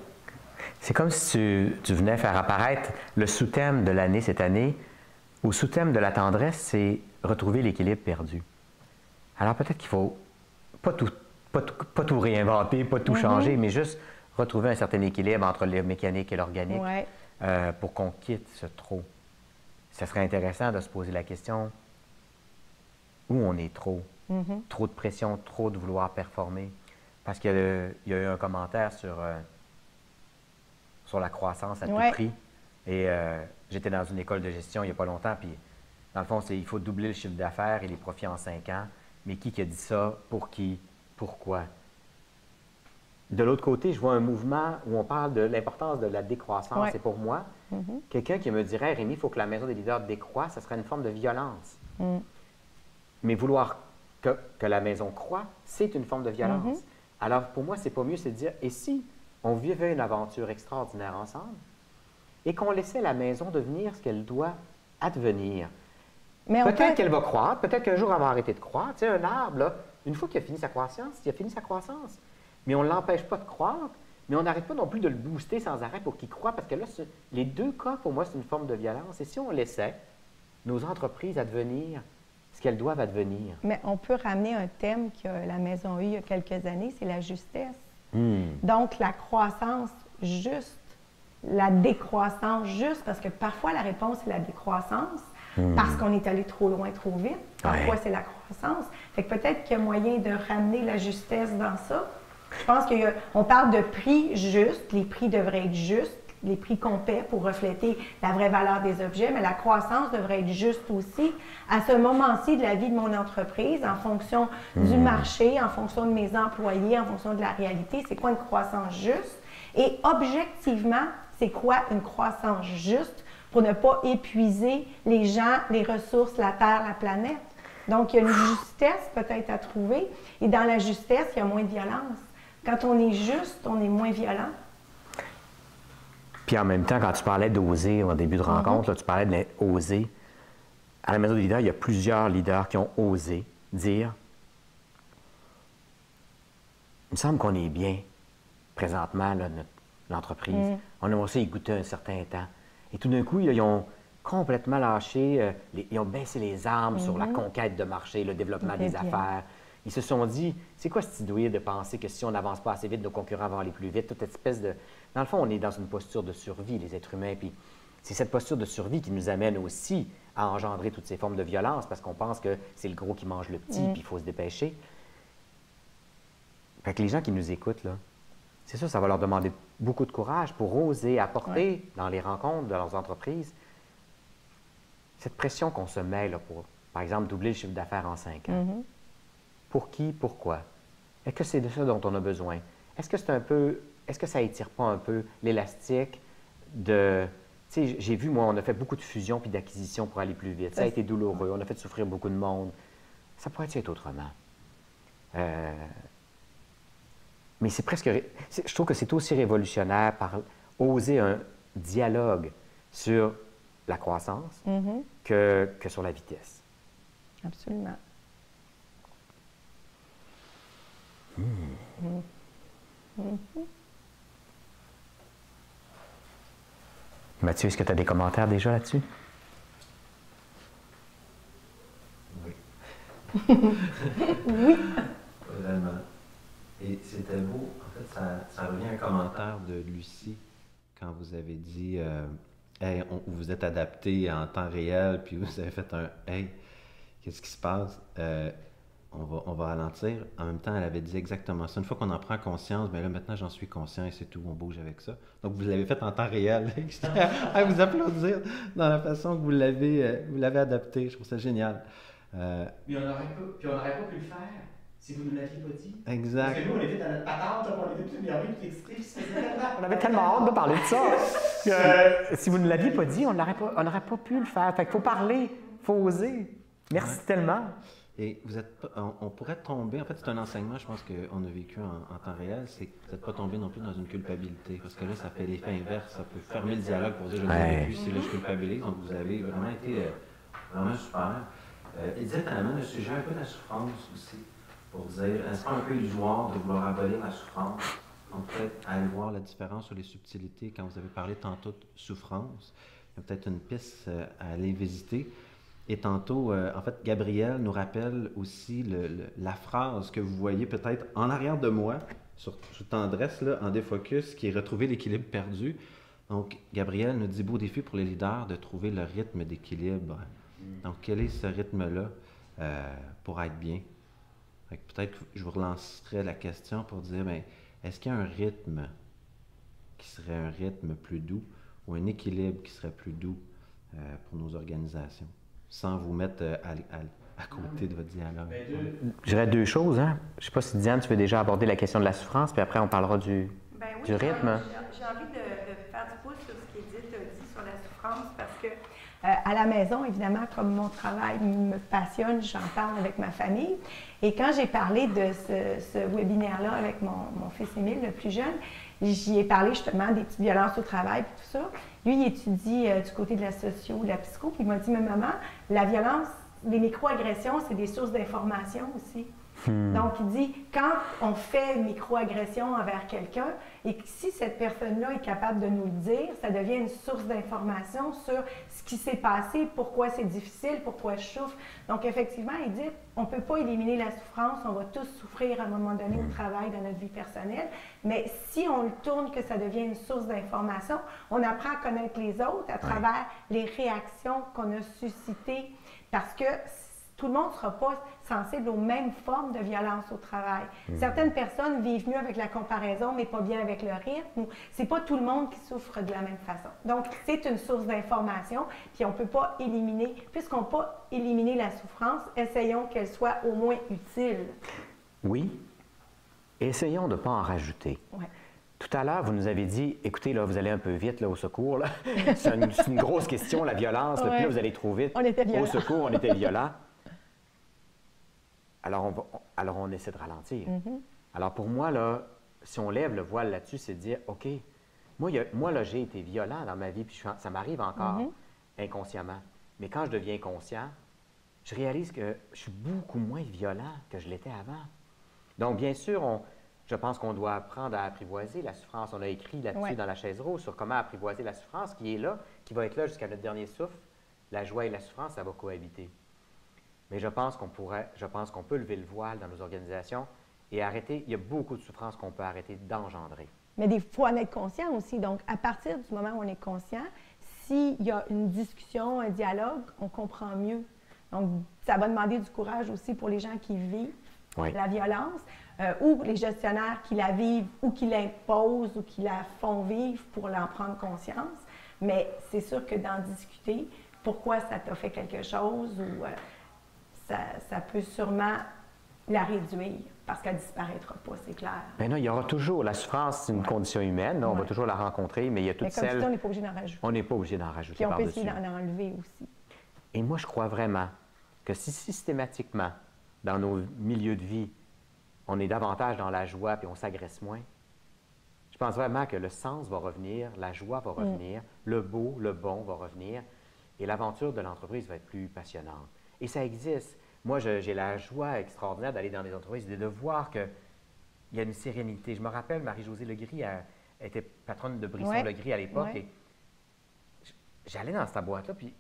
C'est comme si tu venais faire apparaître le sous-thème de l'année cette année. Au sous-thème de la tendresse, c'est retrouver l'équilibre perdu. Alors peut-être qu'il faut pas tout réinventer, pas tout changer, mais juste retrouver un certain équilibre entre le mécanique et l'organique pour qu'on quitte ce trop. Ça serait intéressant de se poser la question où on est trop. Trop de pression, trop de vouloir performer. Parce qu'il y a eu un commentaire sur la croissance à tout prix. Et j'étais dans une école de gestion il n'y a pas longtemps, puis dans le fond, il faut doubler le chiffre d'affaires et les profits en 5 ans. Mais qui a dit ça? Pour qui? Pourquoi? De l'autre côté, je vois un mouvement où on parle de l'importance de la décroissance. Et pour moi, quelqu'un qui me dirait, Rémi, il faut que la maison des leaders décroisse, ça serait une forme de violence. Mais vouloir que la maison croît, c'est une forme de violence. Alors pour moi, c'est pas mieux, c'est de dire, et si on vivait une aventure extraordinaire ensemble et qu'on laissait la maison devenir ce qu'elle doit advenir? Peut-être qu'elle va croître, peut-être qu'un jour elle va arrêter de croître. Tu sais, un arbre, là, une fois qu'il a fini sa croissance, il a fini sa croissance. Mais on ne l'empêche pas de croître, mais on n'arrête pas non plus de le booster sans arrêt pour qu'il croît, parce que là, les deux cas, pour moi, c'est une forme de violence. Et si on laissait nos entreprises advenir ce qu'elles doivent advenir? Mais on peut ramener un thème que la Maison U, il y a quelques années, c'est la justesse. Donc, la croissance juste, la décroissance juste, parce que parfois, la réponse, c'est la décroissance, parce qu'on est allé trop loin, trop vite. Parfois, c'est la croissance. Fait que peut-être qu'il y a moyen de ramener la justesse dans ça. Je pense qu'on parle de prix juste, les prix devraient être justes, les prix qu'on paie pour refléter la vraie valeur des objets, mais la croissance devrait être juste aussi à ce moment-ci de la vie de mon entreprise, en fonction du marché, en fonction de mes employés, en fonction de la réalité. C'est quoi une croissance juste? Et objectivement, c'est quoi une croissance juste pour ne pas épuiser les gens, les ressources, la terre, la planète? Donc, il y a une justesse peut-être à trouver. Et dans la justesse, il y a moins de violence. Quand on est juste, on est moins violent. Puis en même temps, quand tu parlais d'oser en début de rencontre, là, tu parlais d'oser. À la Maison des leaders, il y a plusieurs leaders qui ont osé dire « Il me semble qu'on est bien présentement, là, l'entreprise. On aimerait aussi y goûter un certain temps. » Et tout d'un coup, ils ont complètement lâché, ils ont baissé les armes sur la conquête de marché, le développement des affaires. Ils se sont dit, c'est quoi cette idée de penser que si on n'avance pas assez vite, nos concurrents vont aller plus vite, toute espèce de... Dans le fond, on est dans une posture de survie, les êtres humains, puis c'est cette posture de survie qui nous amène aussi à engendrer toutes ces formes de violence, parce qu'on pense que c'est le gros qui mange le petit, puis il faut se dépêcher. Fait que les gens qui nous écoutent, là, c'est ça, ça va leur demander beaucoup de courage pour oser apporter dans les rencontres de leurs entreprises cette pression qu'on se met là, pour, par exemple, doubler le chiffre d'affaires en 5 ans. Pour qui? Pourquoi? Est-ce que c'est de ça dont on a besoin? Est-ce que c'est un peu... Est-ce que ça étire pas un peu l'élastique de... Tu sais, j'ai vu, moi, on a fait beaucoup de fusions puis d'acquisitions pour aller plus vite. Ça a été douloureux. On a fait souffrir beaucoup de monde. Ça pourrait être autrement. Mais Mais c'est presque... Je trouve que c'est aussi révolutionnaire par oser un dialogue sur la croissance que sur la vitesse. Absolument. Mathieu, est-ce que tu as des commentaires déjà là-dessus? Oui. Oui. Vraiment. Et c'était beau. En fait, ça revient à un commentaire de Lucie quand vous avez dit hey, vous êtes adapté en temps réel, puis vous avez fait un hey, qu'est-ce qui se passe? On va ralentir. En même temps, elle avait dit exactement ça. Une fois qu'on en prend conscience, bien là, maintenant, j'en suis conscient et c'est tout, on bouge avec ça. Donc, vous l'avez fait en temps réel. Je tiens à vous applaudir dans la façon que vous l'avez adapté. Je trouve ça génial. Puis on n'aurait pas pu le faire si vous ne l'aviez pas dit. Exact. Parce que nous, on était dans notre patente, on était tout énervés, tout excités. On avait tellement hâte de parler de ça. Si vous ne l'aviez pas dit, on n'aurait pas pu le faire. Fait qu'il faut parler, il faut oser. Merci tellement. Et on pourrait tomber, en fait c'est un enseignement, je pense qu'on a vécu en temps réel, c'est que vous n'êtes pas tombé non plus dans une culpabilité, parce que là ça fait l'effet inverse, ça peut fermer le dialogue pour dire je ne l'ai vécu, si là je culpabilise, donc vous avez vraiment été vraiment super. Edith amène le sujet un peu de la souffrance aussi, pour dire, est-ce pas un peu illusoire de vouloir abolir la souffrance? Donc peut-être aller voir la différence sur les subtilités, quand vous avez parlé tantôt de souffrance, il y a peut-être une piste à aller visiter. Et tantôt, en fait, Gabriel nous rappelle aussi la phrase que vous voyez peut-être en arrière de moi, sur tendresse, là, en défocus, qui est retrouver l'équilibre perdu. Donc, Gabriel nous dit beau défi pour les leaders de trouver le rythme d'équilibre. Donc, quel est ce rythme-là pour être bien? Peut-être que je vous relancerai la question pour dire, bien, est-ce qu'il y a un rythme qui serait un rythme plus doux ou un équilibre qui serait plus doux pour nos organisations? Sans vous mettre à côté de votre dialogue. Je dirais deux choses. Hein? Je ne sais pas si Diane, tu veux déjà aborder la question de la souffrance, puis après on parlera du rythme. J'ai envie de faire du pouce sur ce qu'Edith a dit sur la souffrance parce que à la maison, évidemment, comme mon travail me passionne, j'en parle avec ma famille. Et quand j'ai parlé de ce webinaire-là avec mon fils Émile, le plus jeune, j'y ai parlé justement des petites violences au travail et tout ça. Lui, il étudie du côté de la socio, de la psycho, puis il m'a dit, mais maman, la violence, les microagressions, c'est des sources d'information aussi. Donc, il dit, quand on fait une microagression envers quelqu'un et que si cette personne-là est capable de nous le dire, ça devient une source d'information sur ce qui s'est passé, pourquoi c'est difficile, pourquoi je souffre. Donc, effectivement, il dit, on ne peut pas éliminer la souffrance, on va tous souffrir à un moment donné au travail, dans notre vie personnelle, mais si on le tourne, que ça devient une source d'information, on apprend à connaître les autres à travers les réactions qu'on a suscitées, parce que tout le monde ne sera pas sensible aux mêmes formes de violence au travail. Certaines personnes vivent mieux avec la comparaison, mais pas bien avec le rythme. C'est pas tout le monde qui souffre de la même façon. Donc, c'est une source d'information, puis on ne peut pas éliminer. Puisqu'on ne peut pas éliminer la souffrance, essayons qu'elle soit au moins utile. Oui. Essayons de ne pas en rajouter. Ouais. Tout à l'heure, vous nous avez dit, écoutez, là, vous allez un peu vite là, au secours. Là. C'est une grosse question, la violence. Là, puis là, vous allez trop vite. On était violents. Au secours, on était violents. Alors, on essaie de ralentir. Alors, pour moi, là, si on lève le voile là-dessus, c'est de dire, OK, moi là, j'ai été violent dans ma vie, puis ça m'arrive encore inconsciemment. Mais quand je deviens conscient, je réalise que je suis beaucoup moins violent que je l'étais avant. Donc, bien sûr, je pense qu'on doit apprendre à apprivoiser la souffrance. On a écrit là-dessus dans la chaise rouge sur comment apprivoiser la souffrance qui est là, qui va être là jusqu'à notre dernier souffle. La joie et la souffrance, ça va cohabiter. Mais je pense qu'on peut lever le voile dans nos organisations et arrêter. Il y a beaucoup de souffrances qu'on peut arrêter d'engendrer. Mais il faut en être conscient aussi. Donc, à partir du moment où on est conscient, s'il y a une discussion, un dialogue, on comprend mieux. Donc, ça va demander du courage aussi pour les gens qui vivent la violence ou les gestionnaires qui la vivent ou qui l'imposent ou qui la font vivre pour en prendre conscience. Mais c'est sûr que d'en discuter, pourquoi ça t'a fait quelque chose ou ça peut sûrement la réduire parce qu'elle ne disparaîtra pas, c'est clair. Bien non, il y aura toujours la souffrance, c'est une condition humaine, on va toujours la rencontrer, mais il y a toutes celles... Mais comme on n'est pas obligé d'en rajouter. On n'est pas obligé d'en rajouter Puis on peut par-dessus. essayer d'en enlever aussi. Et moi, je crois vraiment que si systématiquement, dans nos milieux de vie, on est davantage dans la joie puis on s'agresse moins. Je pense vraiment que le sens va revenir, la joie va revenir, le beau, le bon va revenir et l'aventure de l'entreprise va être plus passionnante. Et ça existe. Moi, j'ai la joie extraordinaire d'aller dans les entreprises et de voir qu'il y a une sérénité. Je me rappelle, Marie-Josée Legris était patronne de Brisson-Legris à l'époque et j'allais dans cette boîte-là puis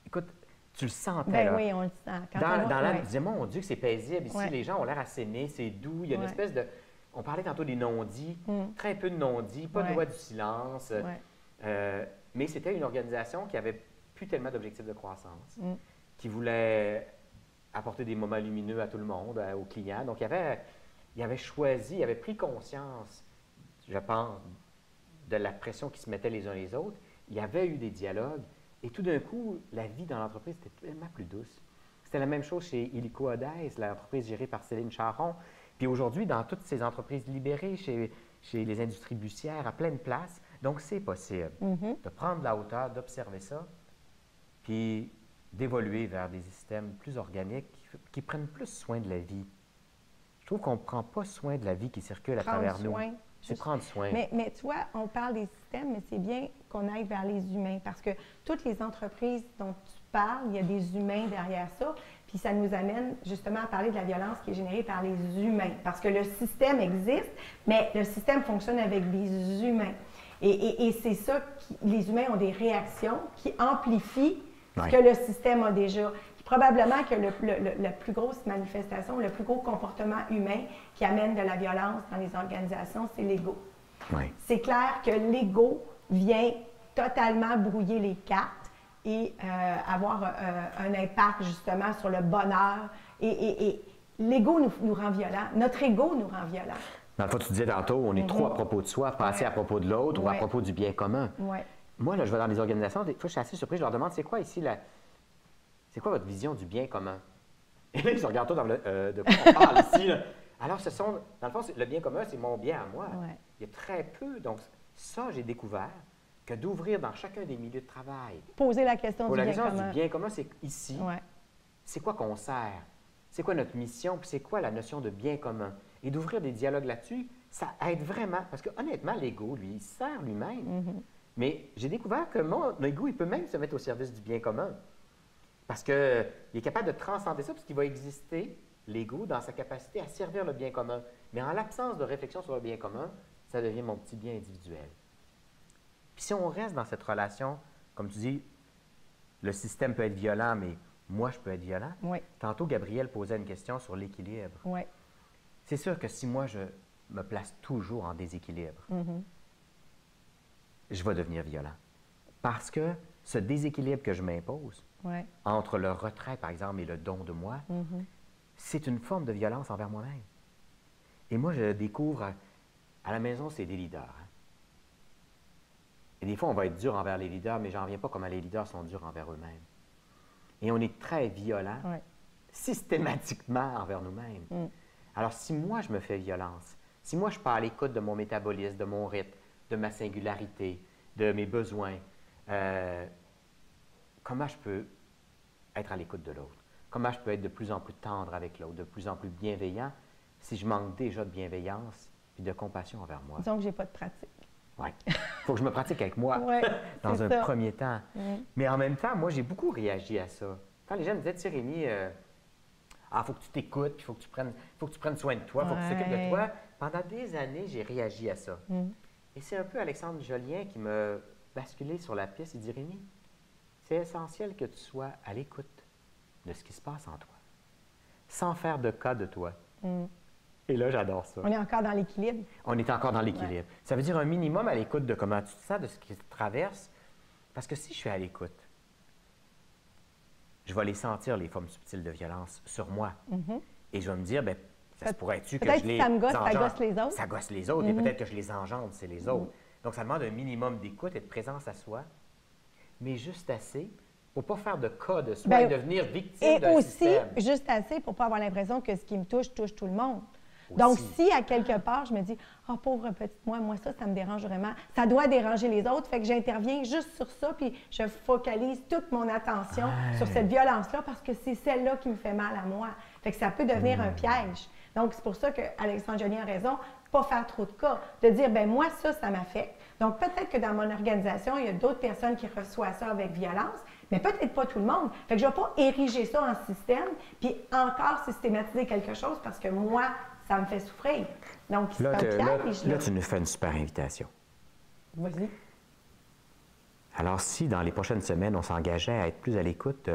écoute, tu le sentais, Ben là. oui, on le sent. Quand Dans l'âme, ouais. je disais, mon Dieu, que c'est paisible. Ici, Ouais. les gens ont l'air assénés, c'est doux. Il y a une espèce de... On parlait tantôt des non-dits, très peu de non-dits, pas de loi du silence. Mais c'était une organisation qui avait plus tellement d'objectifs de croissance, qui voulait apporter des moments lumineux à tout le monde, aux clients. Donc, il avait choisi, il avait pris conscience, je pense, de la pression qui se mettait les uns les autres. Il y avait eu des dialogues. Et tout d'un coup, la vie dans l'entreprise était tellement plus douce. C'était la même chose chez Illico Odès, l'entreprise gérée par Céline Charron. Puis aujourd'hui, dans toutes ces entreprises libérées, chez les industries bussières, à pleine place. Donc, c'est possible de prendre la hauteur, d'observer ça, puis d'évoluer vers des systèmes plus organiques qui prennent plus soin de la vie. Je trouve qu'on ne prend pas soin de la vie qui circule à travers nous. C'est prendre soin. Mais tu vois, on parle des systèmes, mais c'est bien qu'on aille vers les humains parce que toutes les entreprises dont tu parles, il y a des humains derrière ça. Puis ça nous amène justement à parler de la violence qui est générée par les humains. Parce que le système existe, mais le système fonctionne avec des humains. Et c'est ça, les humains ont des réactions qui amplifient ce que le système a déjà. Probablement que la plus grosse manifestation, le plus gros comportement humain qui amène de la violence dans les organisations, c'est l'ego. Oui. C'est clair que l'ego vient totalement brouiller les cartes et avoir un impact justement sur le bonheur. Et l'ego nous rend violents. Notre ego nous rend violents. Dans le fond, tu disais tantôt, on est trop à propos de soi, penser à propos de l'autre ou à propos du bien commun. Moi, là, je vais dans les organisations, des fois, je suis assez surpris, je leur demande, c'est quoi ici c'est quoi votre vision du bien commun? Et là, ils se regardent tous de quoi on parle ici. Là. Alors, dans le fond, le bien commun, c'est mon bien à moi. Il y a très peu. Donc, ça, j'ai découvert que d'ouvrir dans chacun des milieux de travail. Poser la question du bien commun. Du bien commun, c'est ici. C'est quoi qu'on sert? C'est quoi notre mission? Puis c'est quoi la notion de bien commun? Et d'ouvrir des dialogues là-dessus, ça aide vraiment. Parce que honnêtement, l'ego, lui, il sert lui-même. Mais j'ai découvert que mon ego, il peut même se mettre au service du bien commun. Parce qu'il est capable de transcender ça, puisqu'il va exister, l'ego, dans sa capacité à servir le bien commun. Mais en l'absence de réflexion sur le bien commun, ça devient mon petit bien individuel. Puis si on reste dans cette relation, comme tu dis, le système peut être violent, mais moi, je peux être violent. Tantôt, Gabriel posait une question sur l'équilibre. C'est sûr que si moi, je me place toujours en déséquilibre, je vais devenir violent. Parce que ce déséquilibre que je m'impose, entre le retrait, par exemple, et le don de moi, c'est une forme de violence envers moi-même. Et moi, je découvre, à la maison, c'est des leaders. Et des fois, on va être dur envers les leaders, mais j'en reviens pas comment les leaders sont durs envers eux-mêmes. Et on est très violent, systématiquement, envers nous-mêmes. Alors, si moi, je me fais violence, si moi, je suis pas à l'écoute de mon métabolisme, de mon rythme, de ma singularité, de mes besoins, comment je peux être à l'écoute de l'autre? Comment je peux être de plus en plus tendre avec l'autre, de plus en plus bienveillant si je manque déjà de bienveillance et de compassion envers moi? Disons que je n'ai pas de pratique. Oui. Il faut que je me pratique avec moi dans un premier temps. Mais en même temps, moi, j'ai beaucoup réagi à ça. Quand les gens me disaient, tu sais, Rémi, il faut que tu t'écoutes, il faut que tu prennes soin de toi, il faut que tu t'occupes de toi. Pendant des années, j'ai réagi à ça. Et c'est un peu Alexandre Jolien qui m'a basculé sur la piste. Il dit, Rémi, c'est essentiel que tu sois à l'écoute de ce qui se passe en toi, sans faire de cas de toi. Et là, j'adore ça. On est encore dans l'équilibre. On est encore dans l'équilibre. Ça veut dire un minimum à l'écoute de comment tu te sens, de ce qui te traverse. Parce que si je suis à l'écoute, je vais les sentir, les formes subtiles de violence, sur moi. Et je vais me dire, bien, ça se pourrait-tu que je les ça me gosse, ça gosse les autres. Ça gosse les autres, et peut-être que je les engendre, c'est les autres. Donc, ça demande un minimum d'écoute et de présence à soi, mais juste assez pour ne pas faire de cas de soi et devenir victime d'un système. Et aussi, juste assez pour ne pas avoir l'impression que ce qui me touche, touche tout le monde. Donc, si à quelque part, je me dis, oh, pauvre petite moi, ça me dérange vraiment. Ça doit déranger les autres, fait que j'interviens juste sur ça, puis je focalise toute mon attention sur cette violence-là parce que c'est celle-là qui me fait mal à moi. Fait que ça peut devenir un piège. Donc, c'est pour ça qu'Alexandre Joly a raison, pas faire trop de cas, de dire, ben moi, ça m'affecte. Donc, peut-être que dans mon organisation, il y a d'autres personnes qui reçoivent ça avec violence, mais peut-être pas tout le monde. Fait que je ne vais pas ériger ça en système, puis encore systématiser quelque chose parce que moi, ça me fait souffrir. Donc, c'est un piège. Là, tu nous fais une super invitation. Vas-y. Alors, si dans les prochaines semaines, on s'engageait à être plus à l'écoute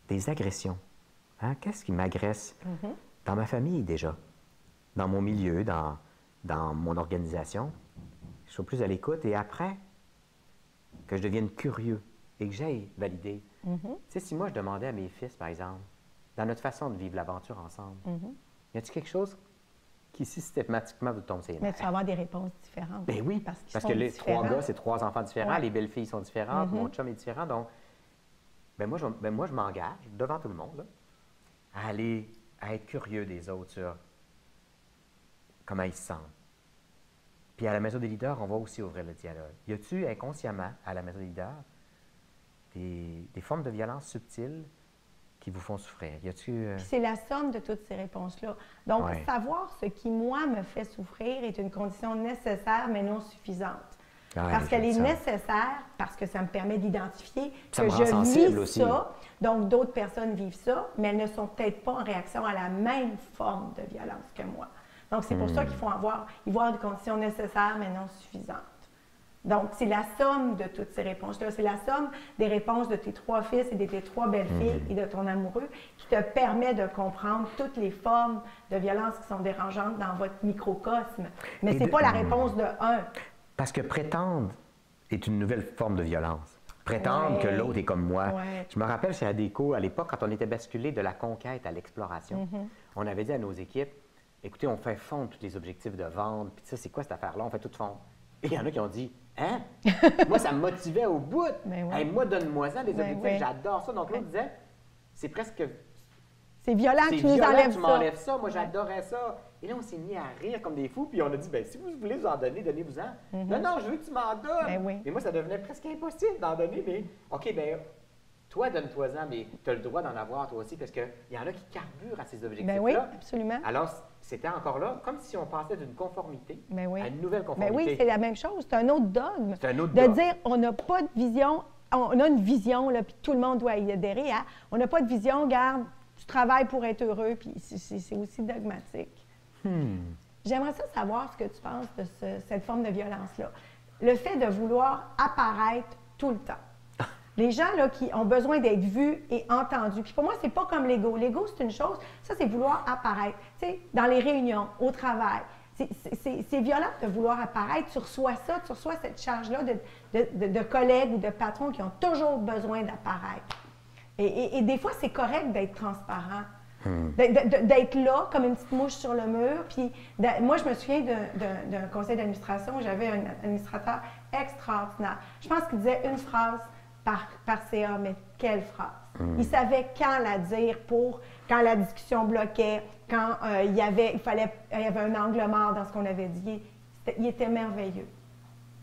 des agressions, hein? Qu'est-ce qui m'agresse dans ma famille déjà, dans mon milieu, dans mon organisation, je sois plus à l'écoute et après, que je devienne curieux et que j'aille valider. Tu sais, si moi je demandais à mes fils, par exemple, dans notre façon de vivre l'aventure ensemble, y a-t-il quelque chose qui systématiquement vous tombe ses nerfs? Mais tu vas avoir des réponses différentes. Ben oui, parce que les trois gars, c'est 3 enfants différents, les belles filles sont différentes, mon chum est différent, donc moi, je m'engage devant tout le monde là, à être curieux des autres sur comment ils se sentent. Puis à la Maison des leaders, on va aussi ouvrir le dialogue. Y a-tu inconsciemment, à la Maison des leaders, des formes de violence subtiles qui vous font souffrir? Y a-tu... C'est la somme de toutes ces réponses-là. Donc, savoir ce qui, moi, me fait souffrir est une condition nécessaire, mais non suffisante. Parce qu'elle est nécessaire, parce que ça me permet d'identifier que je vis ça, donc d'autres personnes vivent ça, mais elles ne sont peut-être pas en réaction à la même forme de violence que moi. Donc, c'est pour ça qu'il faut y voir des conditions nécessaires, mais non suffisantes. Donc, c'est la somme de toutes ces réponses-là. C'est la somme des réponses de tes 3 fils et de tes 3 belles-filles et de ton amoureux qui te permet de comprendre toutes les formes de violence qui sont dérangeantes dans votre microcosme. Mais ce n'est pas la réponse de un. Parce que prétendre est une nouvelle forme de violence. Prétendre que l'autre est comme moi. Je me rappelle chez ADECO, à l'époque, quand on était basculé de la conquête à l'exploration, on avait dit à nos équipes, écoutez, on fait fondre tous les objectifs de vente, puis ça, c'est quoi cette affaire-là? On fait tout fondre. Et il y en a qui ont dit, hein? Moi, ça me motivait au bout. Hey, moi, donne-moi ça, des objectifs, j'adore ça. Donc, l'autre disait, c'est presque... C'est violent que tu nous enlèves ça. Tu m'enlèves ça. Moi, j'adorais ça. Et là, on s'est mis à rire comme des fous, puis on a dit, bien, si vous voulez vous en donner, donnez-vous-en. Non, je veux que tu m'en donnes. Mais moi, ça devenait presque impossible d'en donner, mais OK, bien, toi, donne-toi-en, mais tu as le droit d'en avoir toi aussi, parce qu'il y en a qui carburent à ces objectifs-là. Oui, absolument. Alors, c'était encore là, comme si on passait d'une conformité à une nouvelle conformité. Mais oui, c'est la même chose. C'est un autre dogme. C'est un autre dogme. De dire, on n'a pas de vision, on a une vision, là, puis tout le monde doit y adhérer. Hein? On n'a pas de vision, garde, tu travailles pour être heureux, puis c'est aussi dogmatique. J'aimerais ça savoir ce que tu penses de cette forme de violence-là. Le fait de vouloir apparaître tout le temps. Les gens là, qui ont besoin d'être vus et entendus. Puis pour moi, c'est pas comme l'ego. L'ego, c'est une chose. Ça, c'est vouloir apparaître. Tu sais, dans les réunions, au travail. C'est violent de vouloir apparaître. Tu reçois ça, tu reçois cette charge-là de collègues ou de patrons qui ont toujours besoin d'apparaître. Et des fois, c'est correct d'être transparent. D'être là, comme une petite mouche sur le mur. Puis moi, je me souviens d'un conseil d'administration où j'avais un administrateur extraordinaire. Je pense qu'il disait une phrase par CA, mais quelle phrase! Il savait quand la dire quand la discussion bloquait, quand il y avait un angle mort dans ce qu'on avait dit. Il était merveilleux.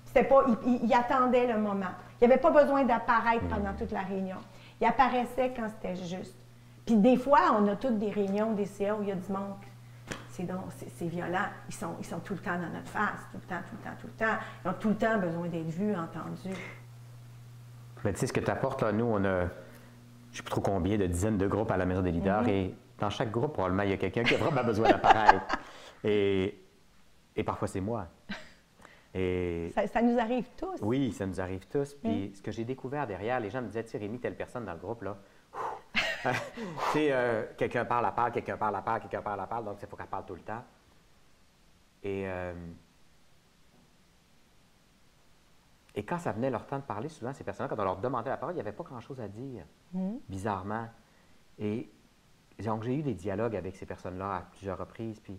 C'était pas, il attendait le moment. Il n'y avait pas besoin d'apparaître pendant toute la réunion. Il apparaissait quand c'était juste. Puis des fois, on a toutes des réunions des CA où il y a du monde. C'est violent. Ils sont tout le temps dans notre face, tout le temps. Ils ont tout le temps besoin d'être vus, entendus. Mais tu sais, ce que tu apportes, là, nous, on a, je ne sais plus trop combien, de dizaines de groupes à la Maison des leaders, et dans chaque groupe, probablement, il y a quelqu'un qui a vraiment besoin d'apparaître. Et parfois, c'est moi. Et ça nous arrive tous. Oui, ça nous arrive tous. Puis ce que j'ai découvert derrière, les gens me disaient, tu sais, Rémi, telle personne dans le groupe, là, tu sais, quelqu'un parle, donc il faut qu'elle parle tout le temps. Et quand ça venait leur temps de parler, souvent, ces personnes-là, quand on leur demandait la parole, il n'y avait pas grand-chose à dire, bizarrement. Et donc, j'ai eu des dialogues avec ces personnes-là à plusieurs reprises, puis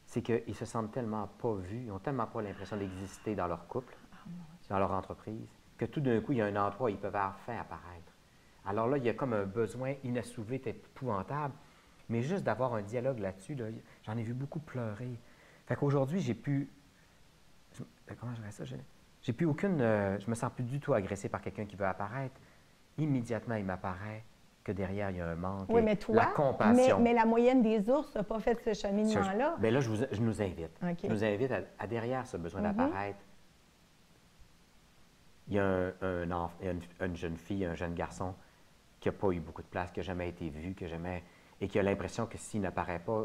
c'est qu'ils se sentent tellement pas vus, ils n'ont tellement pas l'impression d'exister dans leur couple, dans leur entreprise, que tout d'un coup, il y a un endroit où ils peuvent enfin apparaître. Alors là, il y a comme un besoin inassouvi, épouvantable. Mais juste d'avoir un dialogue là-dessus, là, j'en ai vu beaucoup pleurer. Fait qu'aujourd'hui, j'ai pu... Comment je dirais ça? J'ai plus aucune... je me sens plus du tout agressé par quelqu'un qui veut apparaître. Immédiatement, il m'apparaît que derrière, il y a un manque. Oui, mais toi, la compassion. mais la moyenne des ours n'a pas fait ce cheminement-là. Bien là, je nous invite. OK. Je nous invite à derrière ce besoin d'apparaître. Il y a une jeune fille, un jeune garçon qui n'a pas eu beaucoup de place, qui n'a jamais été vu, et qui a l'impression que s'il n'apparaît pas,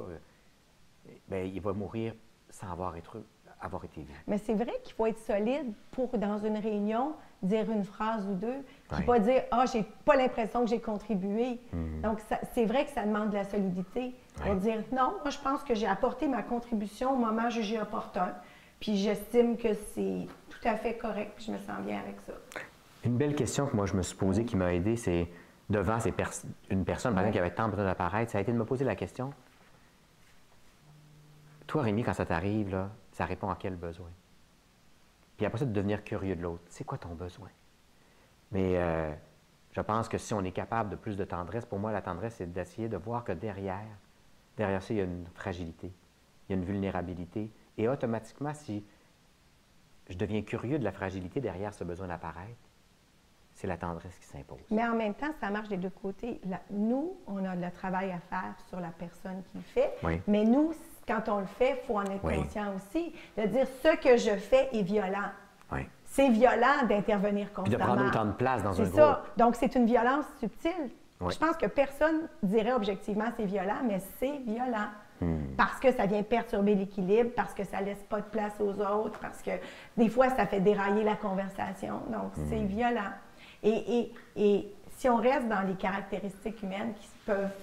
bien, il va mourir sans avoir été vu. Mais c'est vrai qu'il faut être solide pour, dans une réunion, dire une phrase ou deux, puis Oui. pas dire « Ah, j'ai pas l'impression que j'ai contribué Donc, c'est vrai que ça demande de la solidité pour dire « Non, moi, je pense que j'ai apporté ma contribution au moment jugé opportun, puis j'estime que c'est tout à fait correct, puis je me sens bien avec ça. » Une belle question que moi, je me suis posée, qui m'a aidé, c'est devant une personne, par exemple, qui avait tant besoin d'apparaître, ça a été de me poser la question. Toi, Rémi, quand ça t'arrive, là, ça répond à quel besoin? Puis après ça, de devenir curieux de l'autre. C'est quoi ton besoin? Mais je pense que si on est capable de plus de tendresse, pour moi, la tendresse, c'est d'essayer de voir que derrière ça, il y a une fragilité, il y a une vulnérabilité. Et automatiquement, si je deviens curieux de la fragilité derrière ce besoin d'apparaître, c'est la tendresse qui s'impose. Mais en même temps, ça marche des deux côtés. Nous, on a le travail à faire sur la personne qui le fait, Oui. mais nous, quand on le fait, il faut en être Oui. conscient aussi, de dire ce que je fais est violent. Oui. C'est violent d'intervenir Puis constamment. de prendre autant de place dans un C'est groupe. ça. Donc, c'est une violence subtile. Oui. Je pense que personne dirait objectivement c'est violent, mais c'est violent. Parce que ça vient perturber l'équilibre, parce que ça ne laisse pas de place aux autres, parce que des fois, ça fait dérailler la conversation. Donc, c'est violent. Et si on reste dans les caractéristiques humaines qui peuvent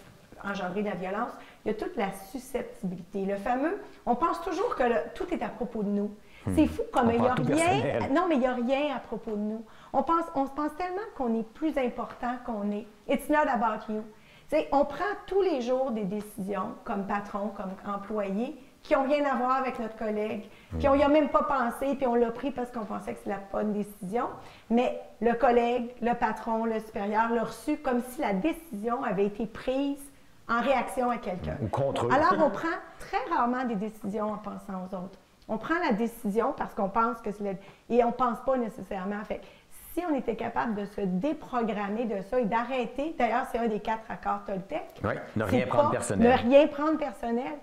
engendrer de la violence, il y a toute la susceptibilité. Le fameux, on pense toujours que tout est à propos de nous. C'est fou comme il n'y a rien. Non, mais il n'y a rien à propos de nous. On se pense tellement qu'on est plus important qu'on est. It's not about you. T'sais, on prend tous les jours des décisions comme patron, comme employé, qui n'ont rien à voir avec notre collègue, puis on n'y a même pas pensé, puis on l'a pris parce qu'on pensait que c'est la bonne décision. Mais le collègue, le patron, le supérieur l'a reçu comme si la décision avait été prise en réaction à quelqu'un. Ou contre eux. Alors, on prend très rarement des décisions en pensant aux autres. On prend la décision parce qu'on pense que c'est et on ne pense pas nécessairement. Fait si on était capable de se déprogrammer de ça et d'arrêter, d'ailleurs, c'est un des 4 accords Toltec. Oui, ne rien prendre personnel. Ne rien prendre personnel.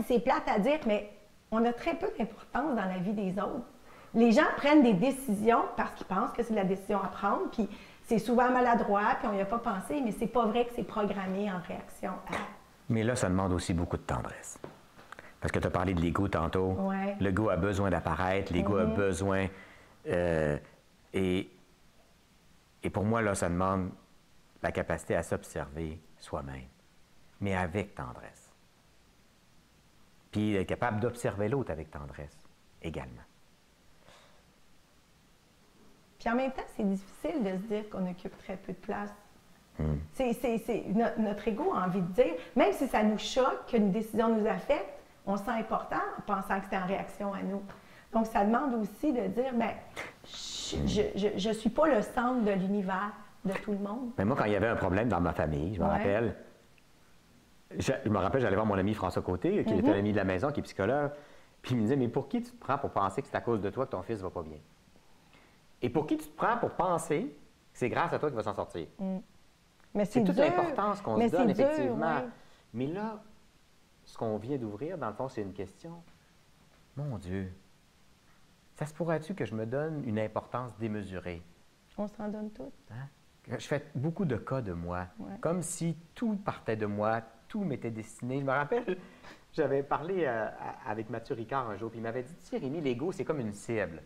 C'est plate à dire, mais on a très peu d'importance dans la vie des autres. Les gens prennent des décisions parce qu'ils pensent que c'est la décision à prendre, puis c'est souvent maladroit, puis on n'y a pas pensé, mais c'est pas vrai que c'est programmé en réaction à... Mais là, ça demande aussi beaucoup de tendresse. Parce que tu as parlé de l'ego tantôt. Ouais. L'ego a besoin d'apparaître, l'ego a besoin... et pour moi, là, ça demande la capacité à s'observer soi-même, mais avec tendresse. Puis être capable d'observer l'autre avec tendresse également. Puis en même temps, c'est difficile de se dire qu'on occupe très peu de place. Notre ego a envie de dire, même si ça nous choque qu'une décision nous affecte, on se sent important en pensant que c'est en réaction à nous. Donc, ça demande aussi de dire, bien, je ne suis pas le centre de l'univers de tout le monde. Mais moi, quand il y avait un problème dans ma famille, je me rappelle, j'allais voir mon ami François Côté, qui est un ami de la maison, qui est psychologue, puis il me disait, mais pour qui tu te prends pour penser que c'est à cause de toi que ton fils ne va pas bien? Et pour qui tu te prends pour penser que c'est grâce à toi qu'il va s'en sortir? Mais C'est toute dur. l'importance qu'on se Mais donne, c'est dur, effectivement. ouais. Mais là, ce qu'on vient d'ouvrir, dans le fond, c'est une question. Mon Dieu, ça se pourrait-tu que je me donne une importance démesurée? On s'en donne toutes. Hein? Je fais beaucoup de cas de moi, Ouais. comme si tout partait de moi, tout m'était destiné. Je me rappelle, j'avais parlé avec Mathieu Ricard un jour, puis il m'avait dit, tu sais, Rémi, l'ego, c'est comme une cible.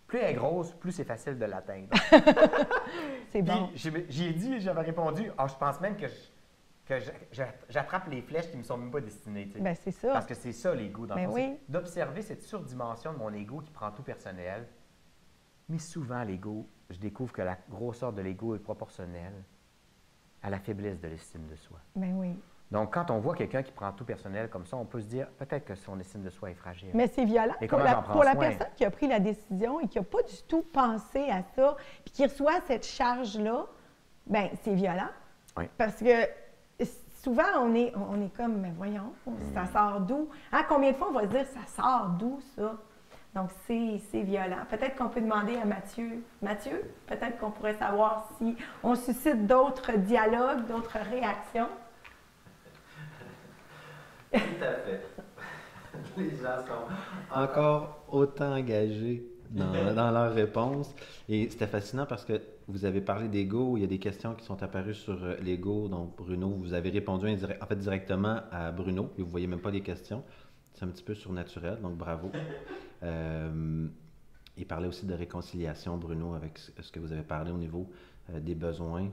Plus elle est grosse, plus c'est facile de l'atteindre. C'est bon. J'avais répondu, je pense même que j'attrape les flèches qui ne me sont même pas destinées. Tu sais. Bien, c'est ça. Parce que c'est ça l'ego, dans le Ben fond, oui. c'est d'observer cette surdimension de mon ego qui prend tout personnel. Mais souvent, l'ego, je découvre que la grosseur de l'ego est proportionnelle à la faiblesse de l'estime de soi. Ben oui. Donc, quand on voit quelqu'un qui prend tout personnel comme ça, on peut se dire peut-être que son estime de soi est fragile. Mais c'est violent Et pour comment j'en prends pour la soin? personne qui a pris la décision et qui n'a pas du tout pensé à ça, puis qui reçoit cette charge-là, bien, c'est violent. Oui. Parce que souvent, on est comme, mais voyons, ça sort d'où? Hein, combien de fois on va se dire, ça sort d'où, ça? Donc, c'est violent. Peut-être qu'on peut demander à Mathieu. Mathieu, peut-être qu'on pourrait savoir si on suscite d'autres dialogues, d'autres réactions. Tout à fait. Les gens sont encore autant engagés dans leurs réponses. Et c'était fascinant parce que vous avez parlé d'ego. Il y a des questions qui sont apparues sur l'ego. Donc, Bruno, vous avez répondu directement à Bruno et vous ne voyez même pas les questions. C'est un petit peu surnaturel, donc bravo. Il parlait aussi de réconciliation, Bruno, avec ce que vous avez parlé au niveau des besoins.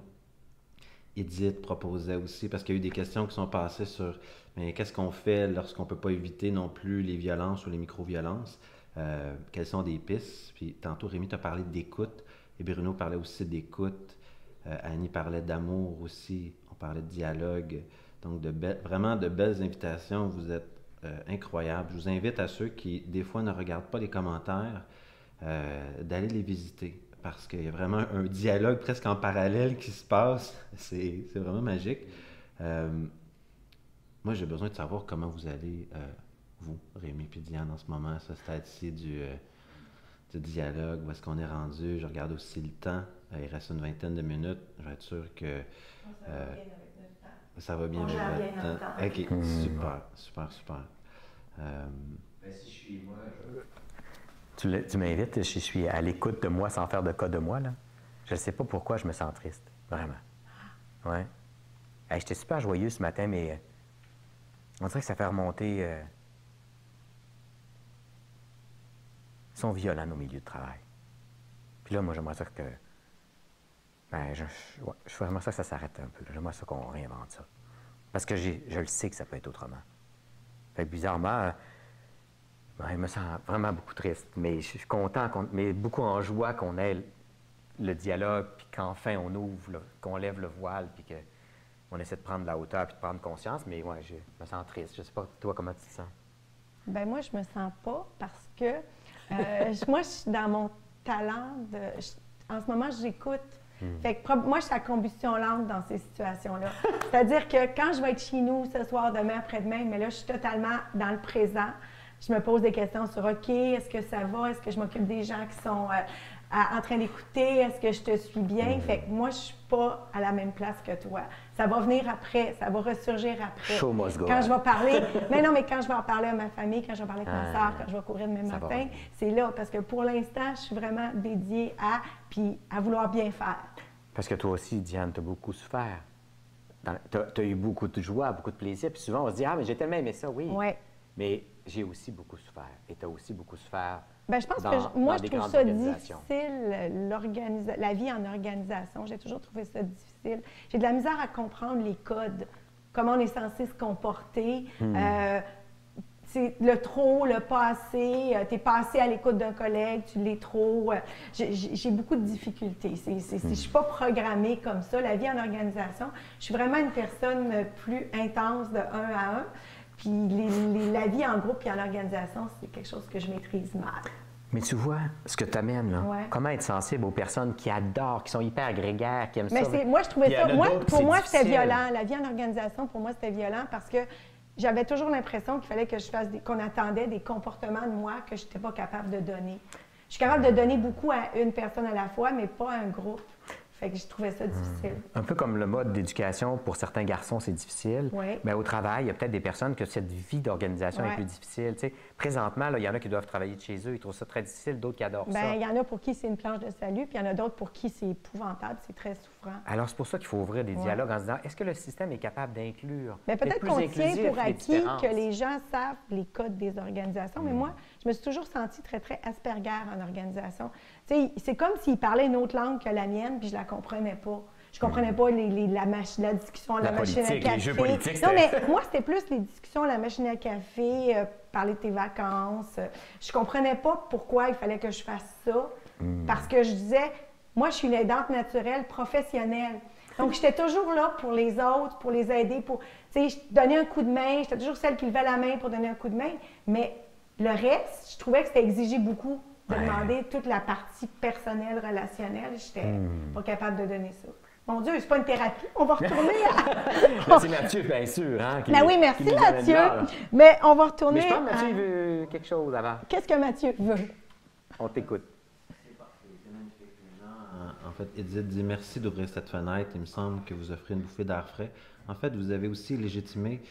Edith proposait aussi, parce qu'il y a eu des questions qui sont passées sur mais qu'est-ce qu'on fait lorsqu'on ne peut pas éviter non plus les violences ou les micro-violences? Quelles sont des pistes? Puis tantôt, Rémi t'a parlé d'écoute, et Bruno parlait aussi d'écoute. Annie parlait d'amour aussi, on parlait de dialogue. Donc, vraiment de belles invitations. Vous êtes incroyables. Je vous invite à ceux qui, des fois, ne regardent pas les commentaires, d'aller les visiter. Parce qu'il y a vraiment un dialogue presque en parallèle qui se passe. C'est vraiment magique. Moi, j'ai besoin de savoir comment vous allez, vous, Rémi et Diane, en ce moment, à ce stade-ci du dialogue. Où est-ce qu'on est rendu? Je regarde aussi le temps. Il reste une vingtaine de minutes. Je vais être sûr que... ça va bien avec notre temps. OK, super. Si je suis moi, Tu m'invites, je suis à l'écoute de moi sans faire de cas de moi, là. Je ne sais pas pourquoi je me sens triste, vraiment. Ouais. Hey, j'étais super joyeux ce matin, mais on dirait que ça fait remonter... Ils sont violents, nos milieux de travail. Puis là, moi, j'aimerais ça que... j'aimerais ça que ça s'arrête un peu. J'aimerais ça qu'on réinvente ça. Parce que je le sais que ça peut être autrement. Fait que bizarrement... je me sens vraiment beaucoup triste, mais je suis content, mais beaucoup en joie qu'on ait le dialogue, puis qu'enfin on ouvre, qu'on lève le voile, puis qu'on essaie de prendre de la hauteur, puis de prendre conscience, mais ouais, je me sens triste. Je sais pas, toi, comment tu te sens? Bien, moi, je me sens pas parce que moi, je suis dans mon talent en ce moment, j'écoute. Fait que moi, je suis à combustion lente dans ces situations-là. C'est-à-dire que quand je vais être chez nous ce soir, demain, après-demain, mais là, je suis totalement dans le présent. Je me pose des questions sur OK, est-ce que ça va? Est-ce que je m'occupe des gens qui sont en train d'écouter? Est-ce que je te suis bien? Fait que moi, je suis pas à la même place que toi. Ça va venir après, ça va ressurgir après. Show must go quand on. je vais parler, mais non, mais quand je vais en parler à ma famille, quand je vais parler avec ma soeur, quand je vais courir demain matin, c'est là. Parce que pour l'instant, je suis vraiment dédiée à vouloir bien faire. Parce que toi aussi, Diane, tu as beaucoup souffert. Tu as eu beaucoup de joie, beaucoup de plaisir. Puis souvent, on se dit, mais j'ai tellement aimé ça, oui. Ouais. Mais j'ai aussi beaucoup souffert. Et tu as aussi beaucoup souffert. Bien, je pense que moi, je trouve ça difficile, la vie en organisation. J'ai toujours trouvé ça difficile. J'ai de la misère à comprendre les codes, comment on est censé se comporter. Le trop, le pas assez, tu es pas assez à l'écoute d'un collègue, tu l'es trop. J'ai beaucoup de difficultés. Je ne suis pas programmée comme ça. La vie en organisation, je suis vraiment une personne plus intense de 1 à 1. Puis la vie en groupe et en organisation, c'est quelque chose que je maîtrise mal. Mais tu vois ce que tu amènes, là. Ouais. Comment être sensible aux personnes qui adorent, qui sont hyper grégaires, qui aiment ça. Moi, je trouvais ça... Pour moi, c'était difficile. violent. La vie en organisation, pour moi, c'était violent parce que j'avais toujours l'impression qu'il fallait que je fasse qu'on attendait des comportements de moi que je n'étais pas capable de donner. Je suis capable de donner beaucoup à une personne à la fois, mais pas à un groupe. Fait que je trouvais ça difficile. Un peu comme le mode d'éducation, pour certains garçons, c'est difficile. Oui. Mais au travail, il y a peut-être des personnes que cette vie d'organisation est plus difficile. Tu sais, présentement, il y en a qui doivent travailler de chez eux, ils trouvent ça très difficile, d'autres qui adorent ça. Il y en a pour qui c'est une planche de salut, puis il y en a d'autres pour qui c'est épouvantable, c'est très souffrant. Alors, c'est pour ça qu'il faut ouvrir des dialogues en se disant, est-ce que le système est capable d'inclure? Mais peut-être qu'on tient pour acquis que les gens savent les codes des organisations, mais moi, je me suis toujours sentie très, très Asperger en organisation. Tu sais, c'est comme s'ils parlaient une autre langue que la mienne, puis je la comprenais pas. Je comprenais pas la discussion à la machine à café. Les jeux politiques, non, mais moi, c'était plus les discussions à la machine à café, parler de tes vacances. Je comprenais pas pourquoi il fallait que je fasse ça, parce que je disais, moi, je suis une aidante naturelle professionnelle. Donc, j'étais toujours là pour les autres, pour les aider, pour, tu sais, donner un coup de main. J'étais toujours celle qui levait la main pour donner un coup de main. Mais le reste, je trouvais que c'était exigé beaucoup de demander toute la partie personnelle, relationnelle. J'étais pas capable de donner ça. Mon Dieu, c'est pas une thérapie, on va retourner à... Là, c'est Mathieu, bien sûr. Hein, Ben oui, merci qui nous amène Mathieu. là. Mais on va retourner Mais je pense que à... Mathieu veut quelque chose avant. Qu'est-ce que Mathieu veut? On t'écoute. En fait, Edith dit merci d'ouvrir cette fenêtre. Il me semble que vous offrez une bouffée d'air frais. En fait, vous avez aussi légitimé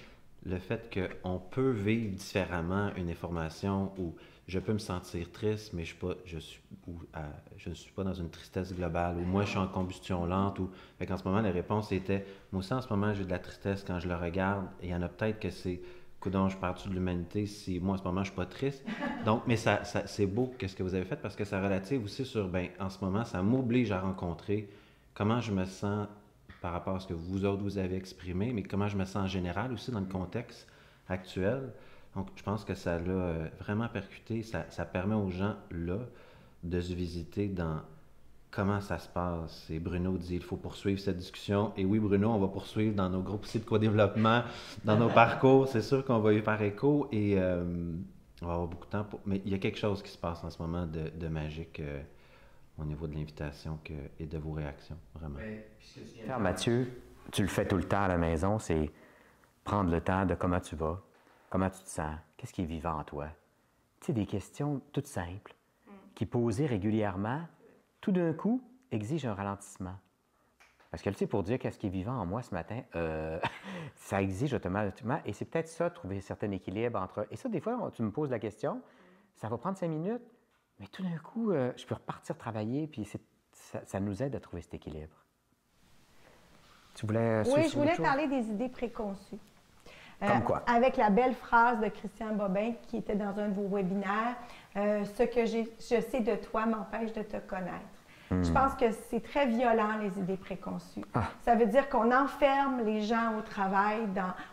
le fait qu'on peut vivre différemment une information où je peux me sentir triste, mais je ne suis pas dans une tristesse globale, ou moi je suis en combustion lente. En ce moment, la réponse était, moi aussi en ce moment j'ai de la tristesse quand je le regarde, et il y en a peut-être que c'est, coudonc, je parle-tu de l'humanité si moi en ce moment je suis pas triste. Donc, mais c'est beau ce que vous avez fait parce que ça relative aussi sur, en ce moment, ça m'oblige à rencontrer comment je me sens par rapport à ce que vous autres vous avez exprimé, mais comment je me sens en général aussi dans le contexte actuel. Donc, je pense que ça l'a vraiment percuté. Ça permet aux gens, là, de se visiter dans comment ça se passe. Et Bruno dit, il faut poursuivre cette discussion. Et oui, Bruno, on va poursuivre dans nos groupes aussi de co-développement, dans nos parcours. C'est sûr qu'on va y faire écho et on va avoir beaucoup de temps pour... Mais il y a quelque chose qui se passe en ce moment de magique au niveau de l'invitation et de vos réactions, vraiment. Faire, Mathieu, tu le fais tout le temps à la maison, c'est prendre le temps de comment tu vas, comment tu te sens, qu'est-ce qui est vivant en toi. Tu sais, des questions toutes simples qui, posées régulièrement, tout d'un coup, exigent un ralentissement. Parce que, tu sais, pour dire qu'est-ce qui est vivant en moi ce matin, ça exige automatiquement, et c'est peut-être ça, trouver un certain équilibre entre... Et ça, des fois, tu me poses la question, ça va prendre 5 minutes, mais tout d'un coup, je peux repartir travailler, puis ça nous aide à trouver cet équilibre. Tu voulais... Oui, je voulais parler des idées préconçues. Comme quoi? Avec la belle phrase de Christian Bobin qui était dans un de vos webinaires, ce que je sais de toi m'empêche de te connaître. Je pense que c'est très violent, les idées préconçues. Ça veut dire qu'on enferme les gens au travail,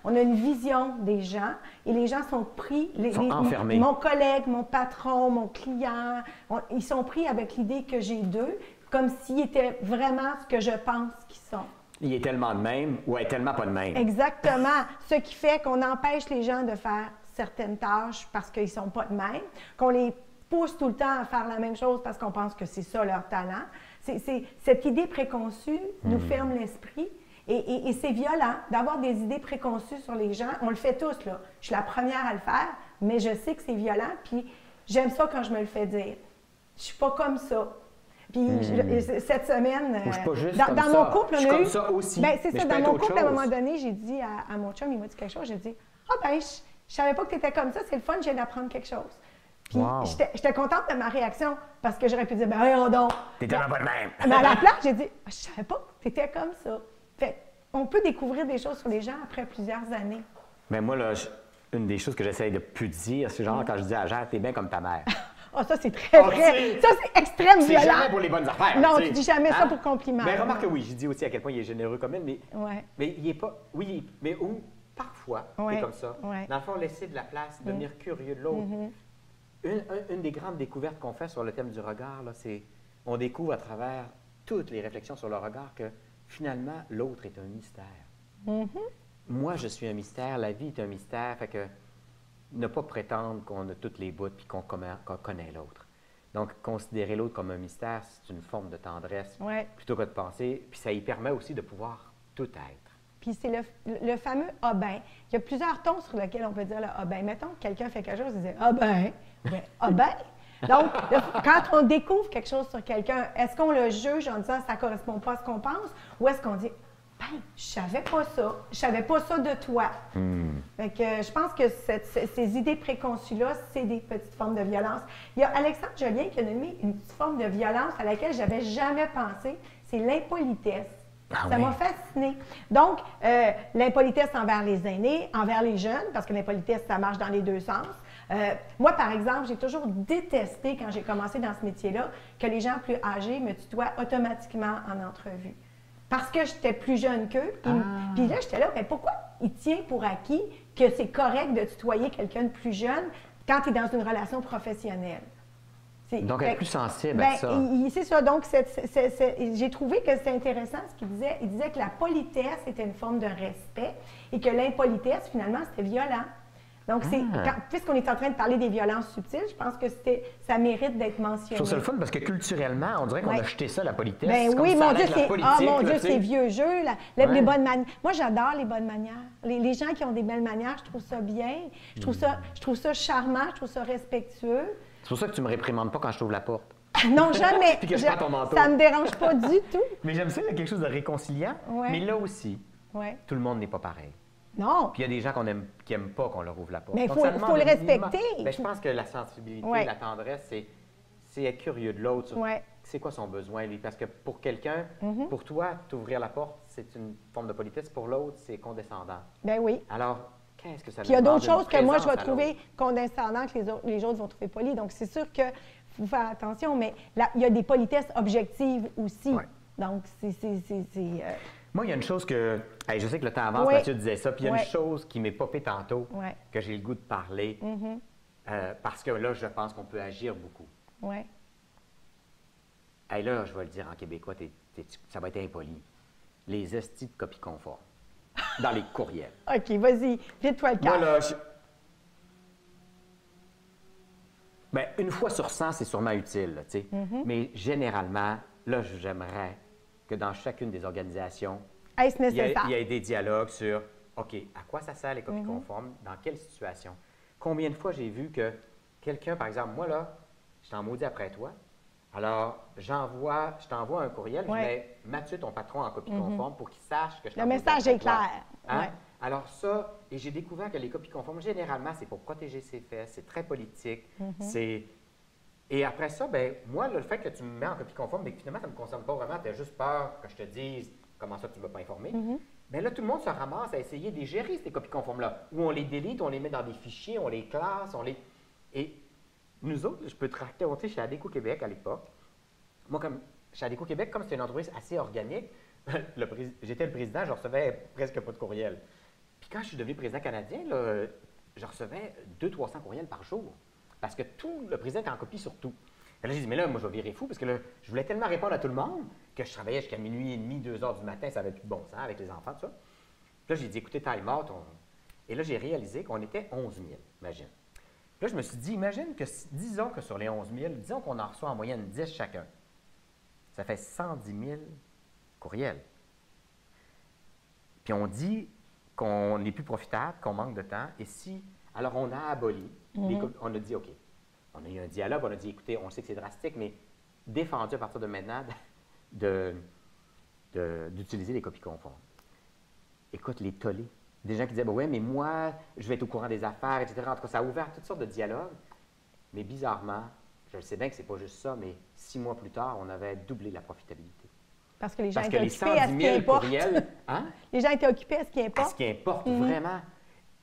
on a une vision des gens et les gens sont pris, enfermés. Mon collègue, mon patron, mon client, ils sont pris avec l'idée que j'ai d'eux, comme s'ils étaient vraiment ce que je pense qu'ils sont. Il est tellement de même ou est tellement pas de même. Exactement. Ce qui fait qu'on empêche les gens de faire certaines tâches parce qu'ils ne sont pas de même, qu'on les pousse tout le temps à faire la même chose parce qu'on pense que c'est ça leur talent. Cette idée préconçue nous ferme l'esprit et c'est violent d'avoir des idées préconçues sur les gens. On le fait tous, là. Je suis la première à le faire, mais je sais que c'est violent, puis j'aime ça quand je me le fais dire. Je suis pas comme ça. Puis cette semaine, je suis pas juste dans comme mon ça. couple, Je suis on a eu... comme ça aussi. Ben, c'est mais ça, je peux dans être mon autre couple, à un chose. moment donné, j'ai dit à mon chum, il m'a dit quelque chose, j'ai dit « Ah ben, je savais pas que tu étais comme ça, c'est le fun, je viens d'apprendre quelque chose. » Puis j'étais contente de ma réaction parce que j'aurais pu dire « Ben, voyons donc! » T'es tellement pas de même. Mais à la place, j'ai dit « Je savais pas que tu étais comme ça. » Fait on peut découvrir des choses sur les gens après plusieurs années. Mais moi, là, une des choses que j'essaye de plus dire, c'est genre quand je dis à Jean, t'es bien comme ta mère. Ah, ça, c'est très vrai. Ça, c'est extrême C'est violent. jamais pour les bonnes affaires. Non, tu tu dis jamais ça pour compliment. Mais remarque que oui, j'ai dit aussi à quel point il est généreux comme elle, mais, Ouais. mais il est pas. Oui, mais où parfois, Ouais. t'es comme ça. Ouais. Dans le fond, laisser de la place, devenir curieux de l'autre. Une des grandes découvertes qu'on fait sur le thème du regard, là, c'est on découvre à travers toutes les réflexions sur le regard que finalement, l'autre est un mystère. Moi, je suis un mystère, la vie est un mystère, fait que ne pas prétendre qu'on a toutes les bouts puis qu'on connaît l'autre. Donc, considérer l'autre comme un mystère, c'est une forme de tendresse plutôt que de penser, puis ça y permet aussi de pouvoir tout être. Puis c'est le fameux « ah ben ». Il y a plusieurs tons sur lesquels on peut dire le « ah ben ». Mettons que quelqu'un fait quelque chose, il dit « ah ben ». Ah ben. Donc, quand on découvre quelque chose sur quelqu'un, est-ce qu'on le juge en disant « ça ne correspond pas à ce qu'on pense » ou est-ce qu'on dit « ben, je savais pas ça. Je savais pas ça de toi. » Fait que je pense que ces idées préconçues-là, c'est des petites formes de violence. Il y a Alexandre Jolien qui a nommé une petite forme de violence à laquelle je n'avais jamais pensé, c'est l'impolitesse. Ça m'a fascinée. Donc, l'impolitesse envers les aînés, envers les jeunes, parce que l'impolitesse, ça marche dans les deux sens. Moi, par exemple, j'ai toujours détesté, quand j'ai commencé dans ce métier-là, que les gens plus âgés me tutoient automatiquement en entrevue. Parce que j'étais plus jeune qu'eux. Puis là, j'étais là, mais pourquoi il tient pour acquis que c'est correct de tutoyer quelqu'un de plus jeune quand tu es dans une relation professionnelle? Donc, elle est plus sensible à ça. C'est ça. Donc, j'ai trouvé que c'était intéressant ce qu'il disait. Il disait que la politesse était une forme de respect et que l'impolitesse, finalement, c'était violent. Donc, puisqu'on est en train de parler des violences subtiles, je pense que ça mérite d'être mentionné. Je trouve ça le fun parce que culturellement, on dirait qu'on a jeté ça, la politesse. Ben comme oui, ça mon Dieu, enlève la politique, c'est vieux jeu. Les bonnes manières. Moi, j'adore les bonnes manières. Les gens qui ont des belles manières, je trouve ça bien. Je trouve ça charmant, je trouve ça respectueux. C'est pour ça que tu me réprimandes pas quand je t'ouvre la porte. Non, jamais. Puis que je prends ton manteau. Ça me dérange pas du tout. Mais j'aime ça, il y a quelque chose de réconciliant. Ouais. Mais là aussi, tout le monde n'est pas pareil. Non. Puis il y a des gens qui n'aiment pas qu'on leur ouvre la porte. Mais il Donc, faut ça demande le un minimum. respecter. Ben, je pense que la sensibilité, la tendresse, c'est être curieux de l'autre. C'est quoi son besoin, lui? Parce que pour quelqu'un, pour toi, t'ouvrir la porte, c'est une forme de politesse. Pour l'autre, c'est condescendant. Ben oui. Alors, qu'est-ce que ça Puis il y a d'autres demande choses que moi, je vais présence à trouver l'autre? condescendantes que les autres vont trouver polies. Donc, c'est sûr qu'il faut faire attention, mais il y a des politesses objectives aussi. Ouais. Donc, Moi, il y a une chose que... Hey, je sais que le temps avance, Mathieu disait ça, puis il y a une chose qui m'est popée tantôt, que j'ai le goût de parler, parce que là, je pense qu'on peut agir beaucoup. Oui. Hey, là, je vais le dire en québécois, ça va être impoli. Les estis de copies conformes dans les courriels. OK, vas-y, vite-toi le cœur. Moi, là, Bien, une fois sur 100, c'est sûrement utile, tu sais. Mais généralement, là, j'aimerais que dans chacune des organisations, Est-ce il y nécessaire? ait des dialogues sur, OK, à quoi ça sert les copies conformes? Dans quelle situation? Combien de fois j'ai vu que quelqu'un, par exemple, moi, là, je t'en maudis après toi, alors je t'envoie un courriel, je mets Mathieu, ton patron, en copie conforme pour qu'il sache que je t'en Le maudis message après est toi. clair. Hein? Ouais. Alors ça, et j'ai découvert que les copies conformes, généralement, c'est pour protéger ses faits, c'est très politique, Et après ça, ben moi, là, le fait que tu me mets en copie conforme, mais que finalement, ça ne me concerne pas vraiment, tu as juste peur que je te dise comment ça, tu ne m'as pas informé. Bien là, tout le monde se ramasse à essayer de les gérer, ces copies conformes-là, où on les délite, on les met dans des fichiers, on les classe, Et nous autres, je peux te raconter, chez Adéco Québec à l'époque, moi, chez Adéco Québec, comme c'était une entreprise assez organique, j'étais le président, je recevais presque pas de courriel. Puis quand je suis devenu président canadien, là, je recevais 200-300 courriels par jour. Parce que le président était en copie sur tout. Et là, j'ai dit, mais là, moi, je vais virer fou parce que là, je voulais tellement répondre à tout le monde que je travaillais jusqu'à minuit et demi, 2 heures du matin, ça n'avait plus de bon sens avec les enfants, tout ça. Puis là, j'ai dit, écoutez, time out. Et là, j'ai réalisé qu'on était 11 000, imagine. Puis là, je me suis dit, imagine que, disons que sur les 11 000, disons qu'on en reçoit en moyenne 10 chacun. Ça fait 110 000 courriels. Puis on dit qu'on n'est plus profitable, qu'on manque de temps. Et si, alors on a aboli, on a dit, OK, on a eu un dialogue, on a dit, écoutez, on sait que c'est drastique, mais défendu à partir de maintenant d'utiliser les copies conformes. Écoute, les tollés. Des gens qui disaient, ben ouais, mais moi, je vais être au courant des affaires, etc. En tout cas, ça a ouvert toutes sortes de dialogues. Mais bizarrement, je sais bien que c'est pas juste ça, mais 6 mois plus tard, on avait doublé la profitabilité. Parce que les gens Parce que étaient les occupés à ce 110 qui 000 importe. courriels, hein? Les gens étaient occupés à ce qui À importe. ce qui importe vraiment.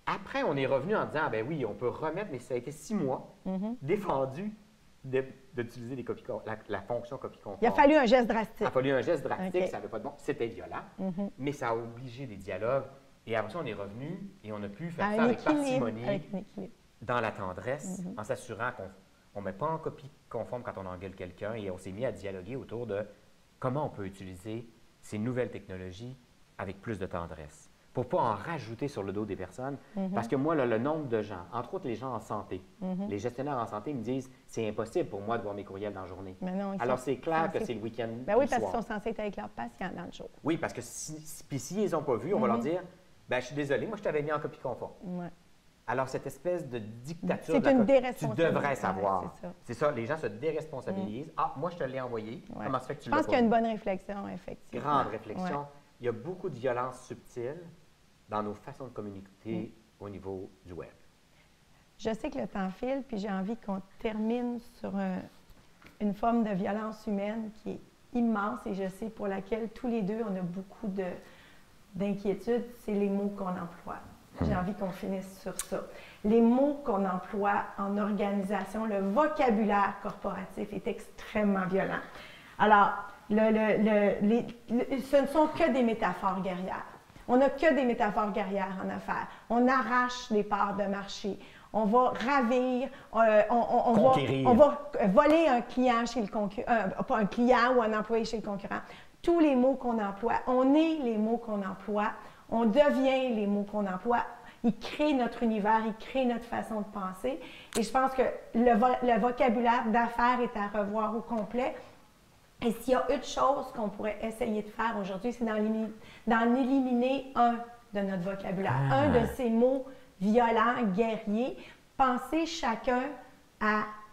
Après, on est revenu en disant, ah, ben oui, on peut remettre, mais ça a été 6 mois défendu d'utiliser les copies, la fonction copie conforme. Il a fallu un geste drastique. Il a fallu un geste drastique, OK. ça n'avait pas de bon. C'était violent, mais ça a obligé des dialogues. Et après ça, on est revenu et on a pu faire ça avec parcimonie, Avec un équilibre. dans la tendresse, en s'assurant qu'on ne met pas en copie conforme quand on engueule quelqu'un et on s'est mis à dialoguer autour de comment on peut utiliser ces nouvelles technologies avec plus de tendresse, pour ne pas en rajouter sur le dos des personnes. Parce que moi, là, le nombre de gens, entre autres les gens en santé, les gestionnaires en santé me disent « c'est impossible pour moi de voir mes courriels dans la journée Mais non, ». Alors, c'est clair censés- que c'est le week-end Ben oui, le parce qu'ils soir. sont censés être avec leurs patients dans le jour. Oui, parce que puis s'ils les ont pas vus, on va leur dire « ben je suis désolé, moi je t'avais mis en copie conforme Ouais. ». Alors, cette espèce de dictature, C'est de la une tu déresponsabilité. devrais savoir. Ouais, c'est ça. C'est ça, les gens se déresponsabilisent. Ah, moi je te l'ai envoyé, Ouais. comment ça fait que tu Je l'as pense pas qu'il y a une vu? bonne réflexion, effectivement. Grande réflexion. Ouais. Il y a beaucoup de violences subtiles dans nos façons de communiquer au niveau du web. Je sais que le temps file, puis j'ai envie qu'on termine sur une forme de violence humaine qui est immense et je sais pour laquelle tous les deux, on a beaucoup d'inquiétudes, c'est les mots qu'on emploie. J'ai envie qu'on finisse sur ça. Les mots qu'on emploie en organisation, le vocabulaire corporatif est extrêmement violent. Alors, ce ne sont que des métaphores guerrières. On n'a que des métaphores guerrières en affaires. On arrache des parts de marché. On va ravir, on va voler un client chez le concurrent, pas un client ou un employé chez le concurrent. Tous les mots qu'on emploie, on est les mots qu'on emploie, on devient les mots qu'on emploie. il crée notre univers, il crée notre façon de penser. Et je pense que le vocabulaire d'affaires est à revoir au complet. Et s'il y a une chose qu'on pourrait essayer de faire aujourd'hui, c'est d'en éliminer un de notre vocabulaire, un de ces mots violents, guerriers. Pensez chacun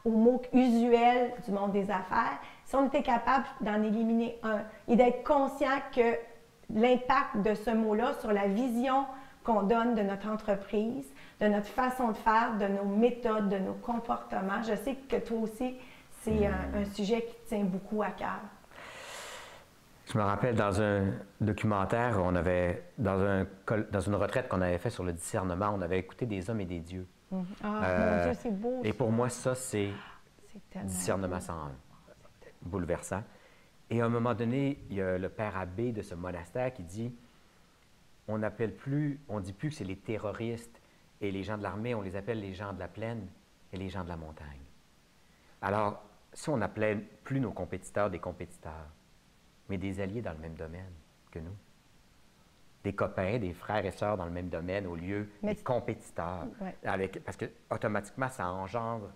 aux mots usuels du monde des affaires. Si on était capable d'en éliminer un et d'être conscient que l'impact de ce mot-là sur la vision qu'on donne de notre entreprise, de notre façon de faire, de nos méthodes, de nos comportements. Je sais que toi aussi, c'est un sujet qui te tient beaucoup à cœur. Je me rappelle dans un documentaire, on avait, dans une retraite qu'on avait fait sur le discernement, on avait écouté des hommes et des dieux. Mon Dieu, c'est beau. Et pour moi, ça, c'est discernement beau. 101. Bouleversant. Et à un moment donné, il y a le père abbé de ce monastère qui dit on dit plus que c'est les terroristes et les gens de l'armée, on les appelle les gens de la plaine et les gens de la montagne. Alors, si on n'appelait plus nos compétiteurs des compétiteurs, mais des alliés dans le même domaine que nous, des copains, des frères et sœurs dans le même domaine au lieu des compétiteurs, parce que automatiquement, ça engendre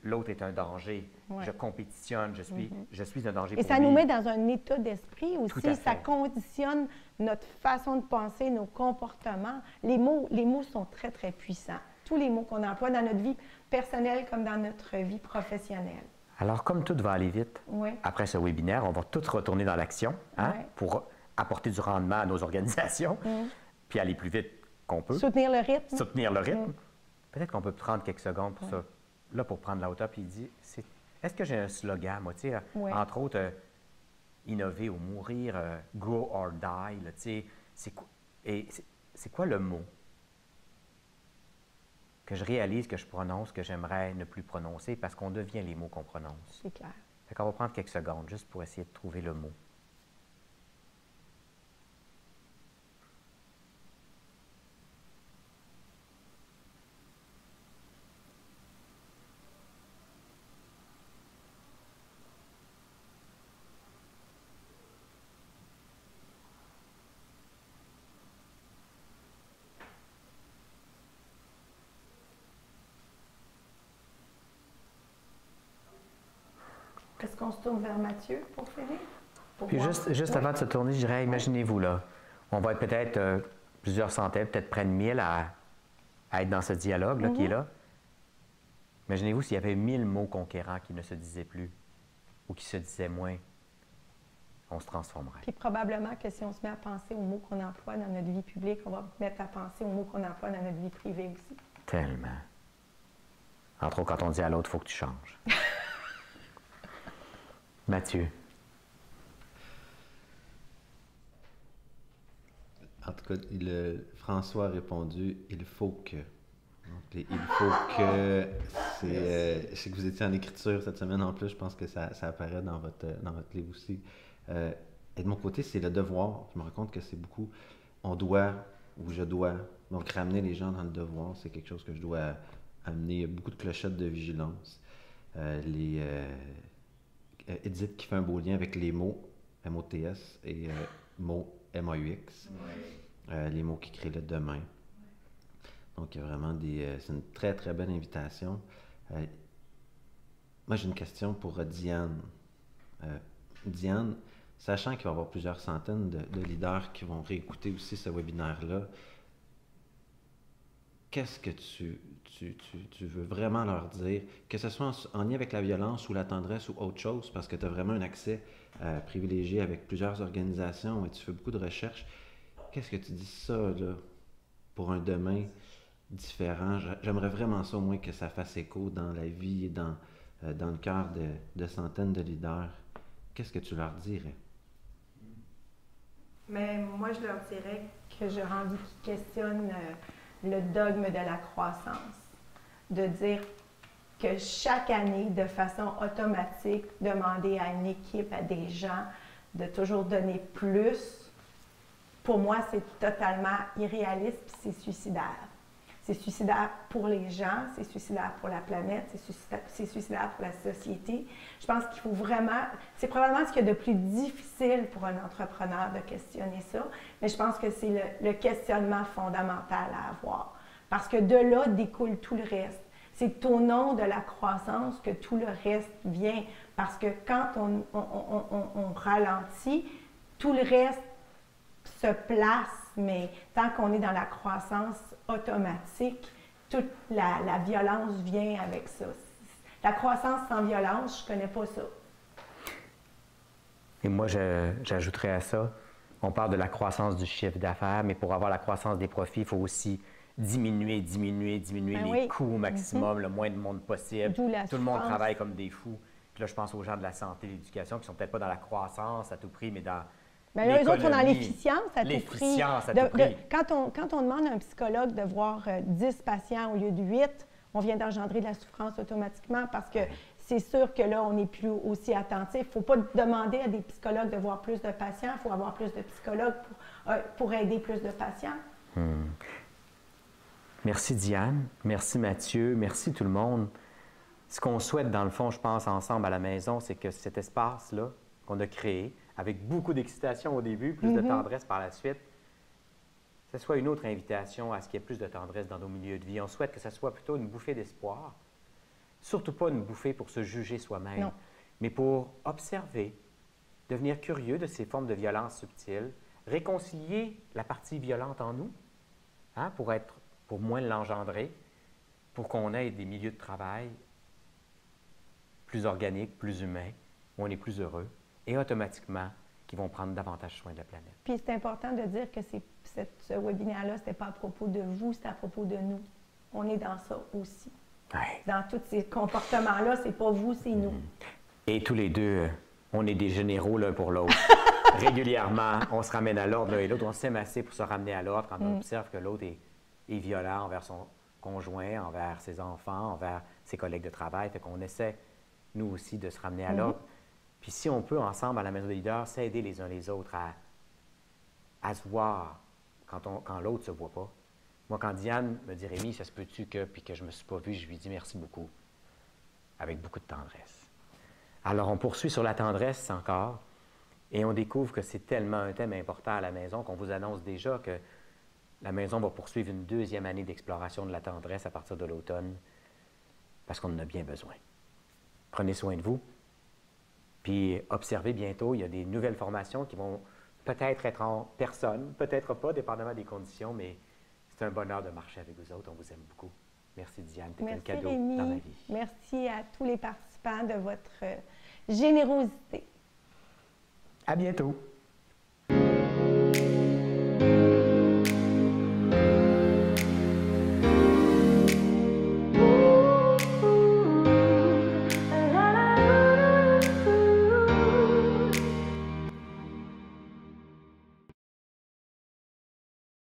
l'autre est un danger. Ouais. Je compétitionne, je suis un danger et pour ça lui. nous met dans un état d'esprit aussi. Ça conditionne notre façon de penser, nos comportements. Les mots sont très, très puissants. Tous les mots qu'on emploie dans notre vie personnelle comme dans notre vie professionnelle. Alors, comme tout va aller vite, après ce webinaire, on va tous retourner dans l'action pour apporter du rendement à nos organisations, puis aller plus vite qu'on peut. Soutenir le rythme. Soutenir le rythme. Peut-être qu'on peut prendre quelques secondes pour ça. Là, pour prendre la hauteur, puis il dit, est-ce que j'ai un slogan, moi, tu sais, entre autres, innover ou mourir, grow or die, tu sais, c'est quoi le mot que je réalise, que je prononce, que j'aimerais ne plus prononcer, parce qu'on devient les mots qu'on prononce. C'est clair. Fait qu'on va prendre quelques secondes, juste pour essayer de trouver le mot. Est-ce qu'on se tourne vers Mathieu pour finir? Puis juste avant de se tourner, je dirais, imaginez-vous là, on va être peut-être plusieurs centaines, peut-être près de 1000 à être dans ce dialogue là, qui est là. Imaginez-vous s'il y avait 1000 mots conquérants qui ne se disaient plus ou qui se disaient moins, on se transformerait. Puis probablement que si on se met à penser aux mots qu'on emploie dans notre vie publique, on va mettre à penser aux mots qu'on emploie dans notre vie privée aussi. Tellement. Entre autres, quand on dit à l'autre, il faut que tu changes. Mathieu. En tout cas, François a répondu « il faut que ». Donc, il faut que, je sais que vous étiez en écriture cette semaine en plus, je pense que ça apparaît dans votre livre aussi. Et de mon côté, c'est le devoir. Je me rends compte que c'est beaucoup « on doit » ou « je dois ». Donc, ramener les gens dans le devoir, c'est quelque chose que je dois amener. Beaucoup de clochettes de vigilance. Edith qui fait un beau lien avec les mots M-O-T-S et mots M-A-U-X, les mots qui créent le demain. Donc, il y a vraiment c'est une très, très belle invitation. Moi, j'ai une question pour Diane. Diane, sachant qu'il va y avoir plusieurs centaines de leaders qui vont réécouter aussi ce webinaire-là, qu'est-ce que tu veux vraiment leur dire, que ce soit en lien avec la violence ou la tendresse ou autre chose, parce que tu as vraiment un accès privilégié avec plusieurs organisations et tu fais beaucoup de recherches. Qu'est-ce que tu dis ça, là, pour un demain différent? J'aimerais vraiment ça, au moins, que ça fasse écho dans la vie et dans le cœur de centaines de leaders. Qu'est-ce que tu leur dirais? Mais moi, je leur dirais que j'aurais envie qu'ils questionnent le dogme de la croissance, de dire que chaque année, de façon automatique, demander à une équipe, à des gens, de toujours donner plus, pour moi, c'est totalement irréaliste et c'est suicidaire. C'est suicidaire pour les gens, c'est suicidaire pour la planète, c'est suicidaire pour la société. Je pense qu'il faut vraiment... C'est probablement ce qu'il y a de plus difficile pour un entrepreneur de questionner ça, mais je pense que c'est le questionnement fondamental à avoir. Parce que de là découle tout le reste. C'est au nom de la croissance que tout le reste vient. Parce que quand on ralentit, tout le reste se place, mais tant qu'on est dans la croissance automatique, toute la violence vient avec ça. La croissance sans violence, je ne connais pas ça. Et moi, j'ajouterais à ça, on parle de la croissance du chiffre d'affaires, mais pour avoir la croissance des profits, il faut aussi diminuer les coûts au maximum, le moins de monde possible. Tout le monde travaille comme des fous. Puis là, je pense aux gens de la santé et de l'éducation qui ne sont peut-être pas dans la croissance à tout prix, mais dans eux autres sont dans l'efficience à tout prix. L'efficience à tout prix. Quand on demande à un psychologue de voir 10 patients au lieu de 8, on vient d'engendrer de la souffrance automatiquement parce que c'est sûr que là, on n'est plus aussi attentif. Il ne faut pas demander à des psychologues de voir plus de patients, il faut avoir plus de psychologues pour aider plus de patients. Merci Diane, merci Mathieu, merci tout le monde. Ce qu'on souhaite dans le fond, je pense, ensemble à la maison, c'est que cet espace-là qu'on a créé, avec beaucoup d'excitation au début, plus de tendresse par la suite, ce soit une autre invitation à ce qu'il y ait plus de tendresse dans nos milieux de vie. On souhaite que ce soit plutôt une bouffée d'espoir, surtout pas une bouffée pour se juger soi-même, mais pour observer, devenir curieux de ces formes de violence subtiles, réconcilier la partie violente en nous, hein, pour moins l'engendrer, pour qu'on ait des milieux de travail plus organiques, plus humains, où on est plus heureux, et automatiquement, qui vont prendre davantage soin de la planète. Puis c'est important de dire que ce webinaire-là, ce n'était pas à propos de vous, c'est à propos de nous. On est dans ça aussi. Ouais. Dans tous ces comportements-là, c'est pas vous, c'est nous. Et tous les deux, on est des généraux l'un pour l'autre. Régulièrement, on se ramène à l'ordre l'un et l'autre. On s'aime assez pour se ramener à l'ordre quand on observe que l'autre est violent envers son conjoint, envers ses enfants, envers ses collègues de travail. Fait qu'on essaie, nous aussi, de se ramener à l'ordre. Puis si on peut, ensemble, à la Maison des leaders, s'aider les uns les autres à se voir quand l'autre ne se voit pas. Moi, quand Diane me dit « Rémi, ça se peut-tu que… » puis que je ne me suis pas vu, je lui dis « Merci beaucoup », avec beaucoup de tendresse. Alors, on poursuit sur la tendresse encore, et on découvre que c'est tellement un thème important à la maison qu'on vous annonce déjà que la maison va poursuivre une 2e année d'exploration de la tendresse à partir de l'automne, parce qu'on en a bien besoin. Prenez soin de vous. Puis observez bientôt, il y a des nouvelles formations qui vont peut-être être en personne, peut-être pas, dépendamment des conditions, mais c'est un bonheur de marcher avec vous autres. On vous aime beaucoup. Merci Diane, tu es un cadeau Rémi. dans ma vie. Merci à tous les participants de votre générosité. À bientôt.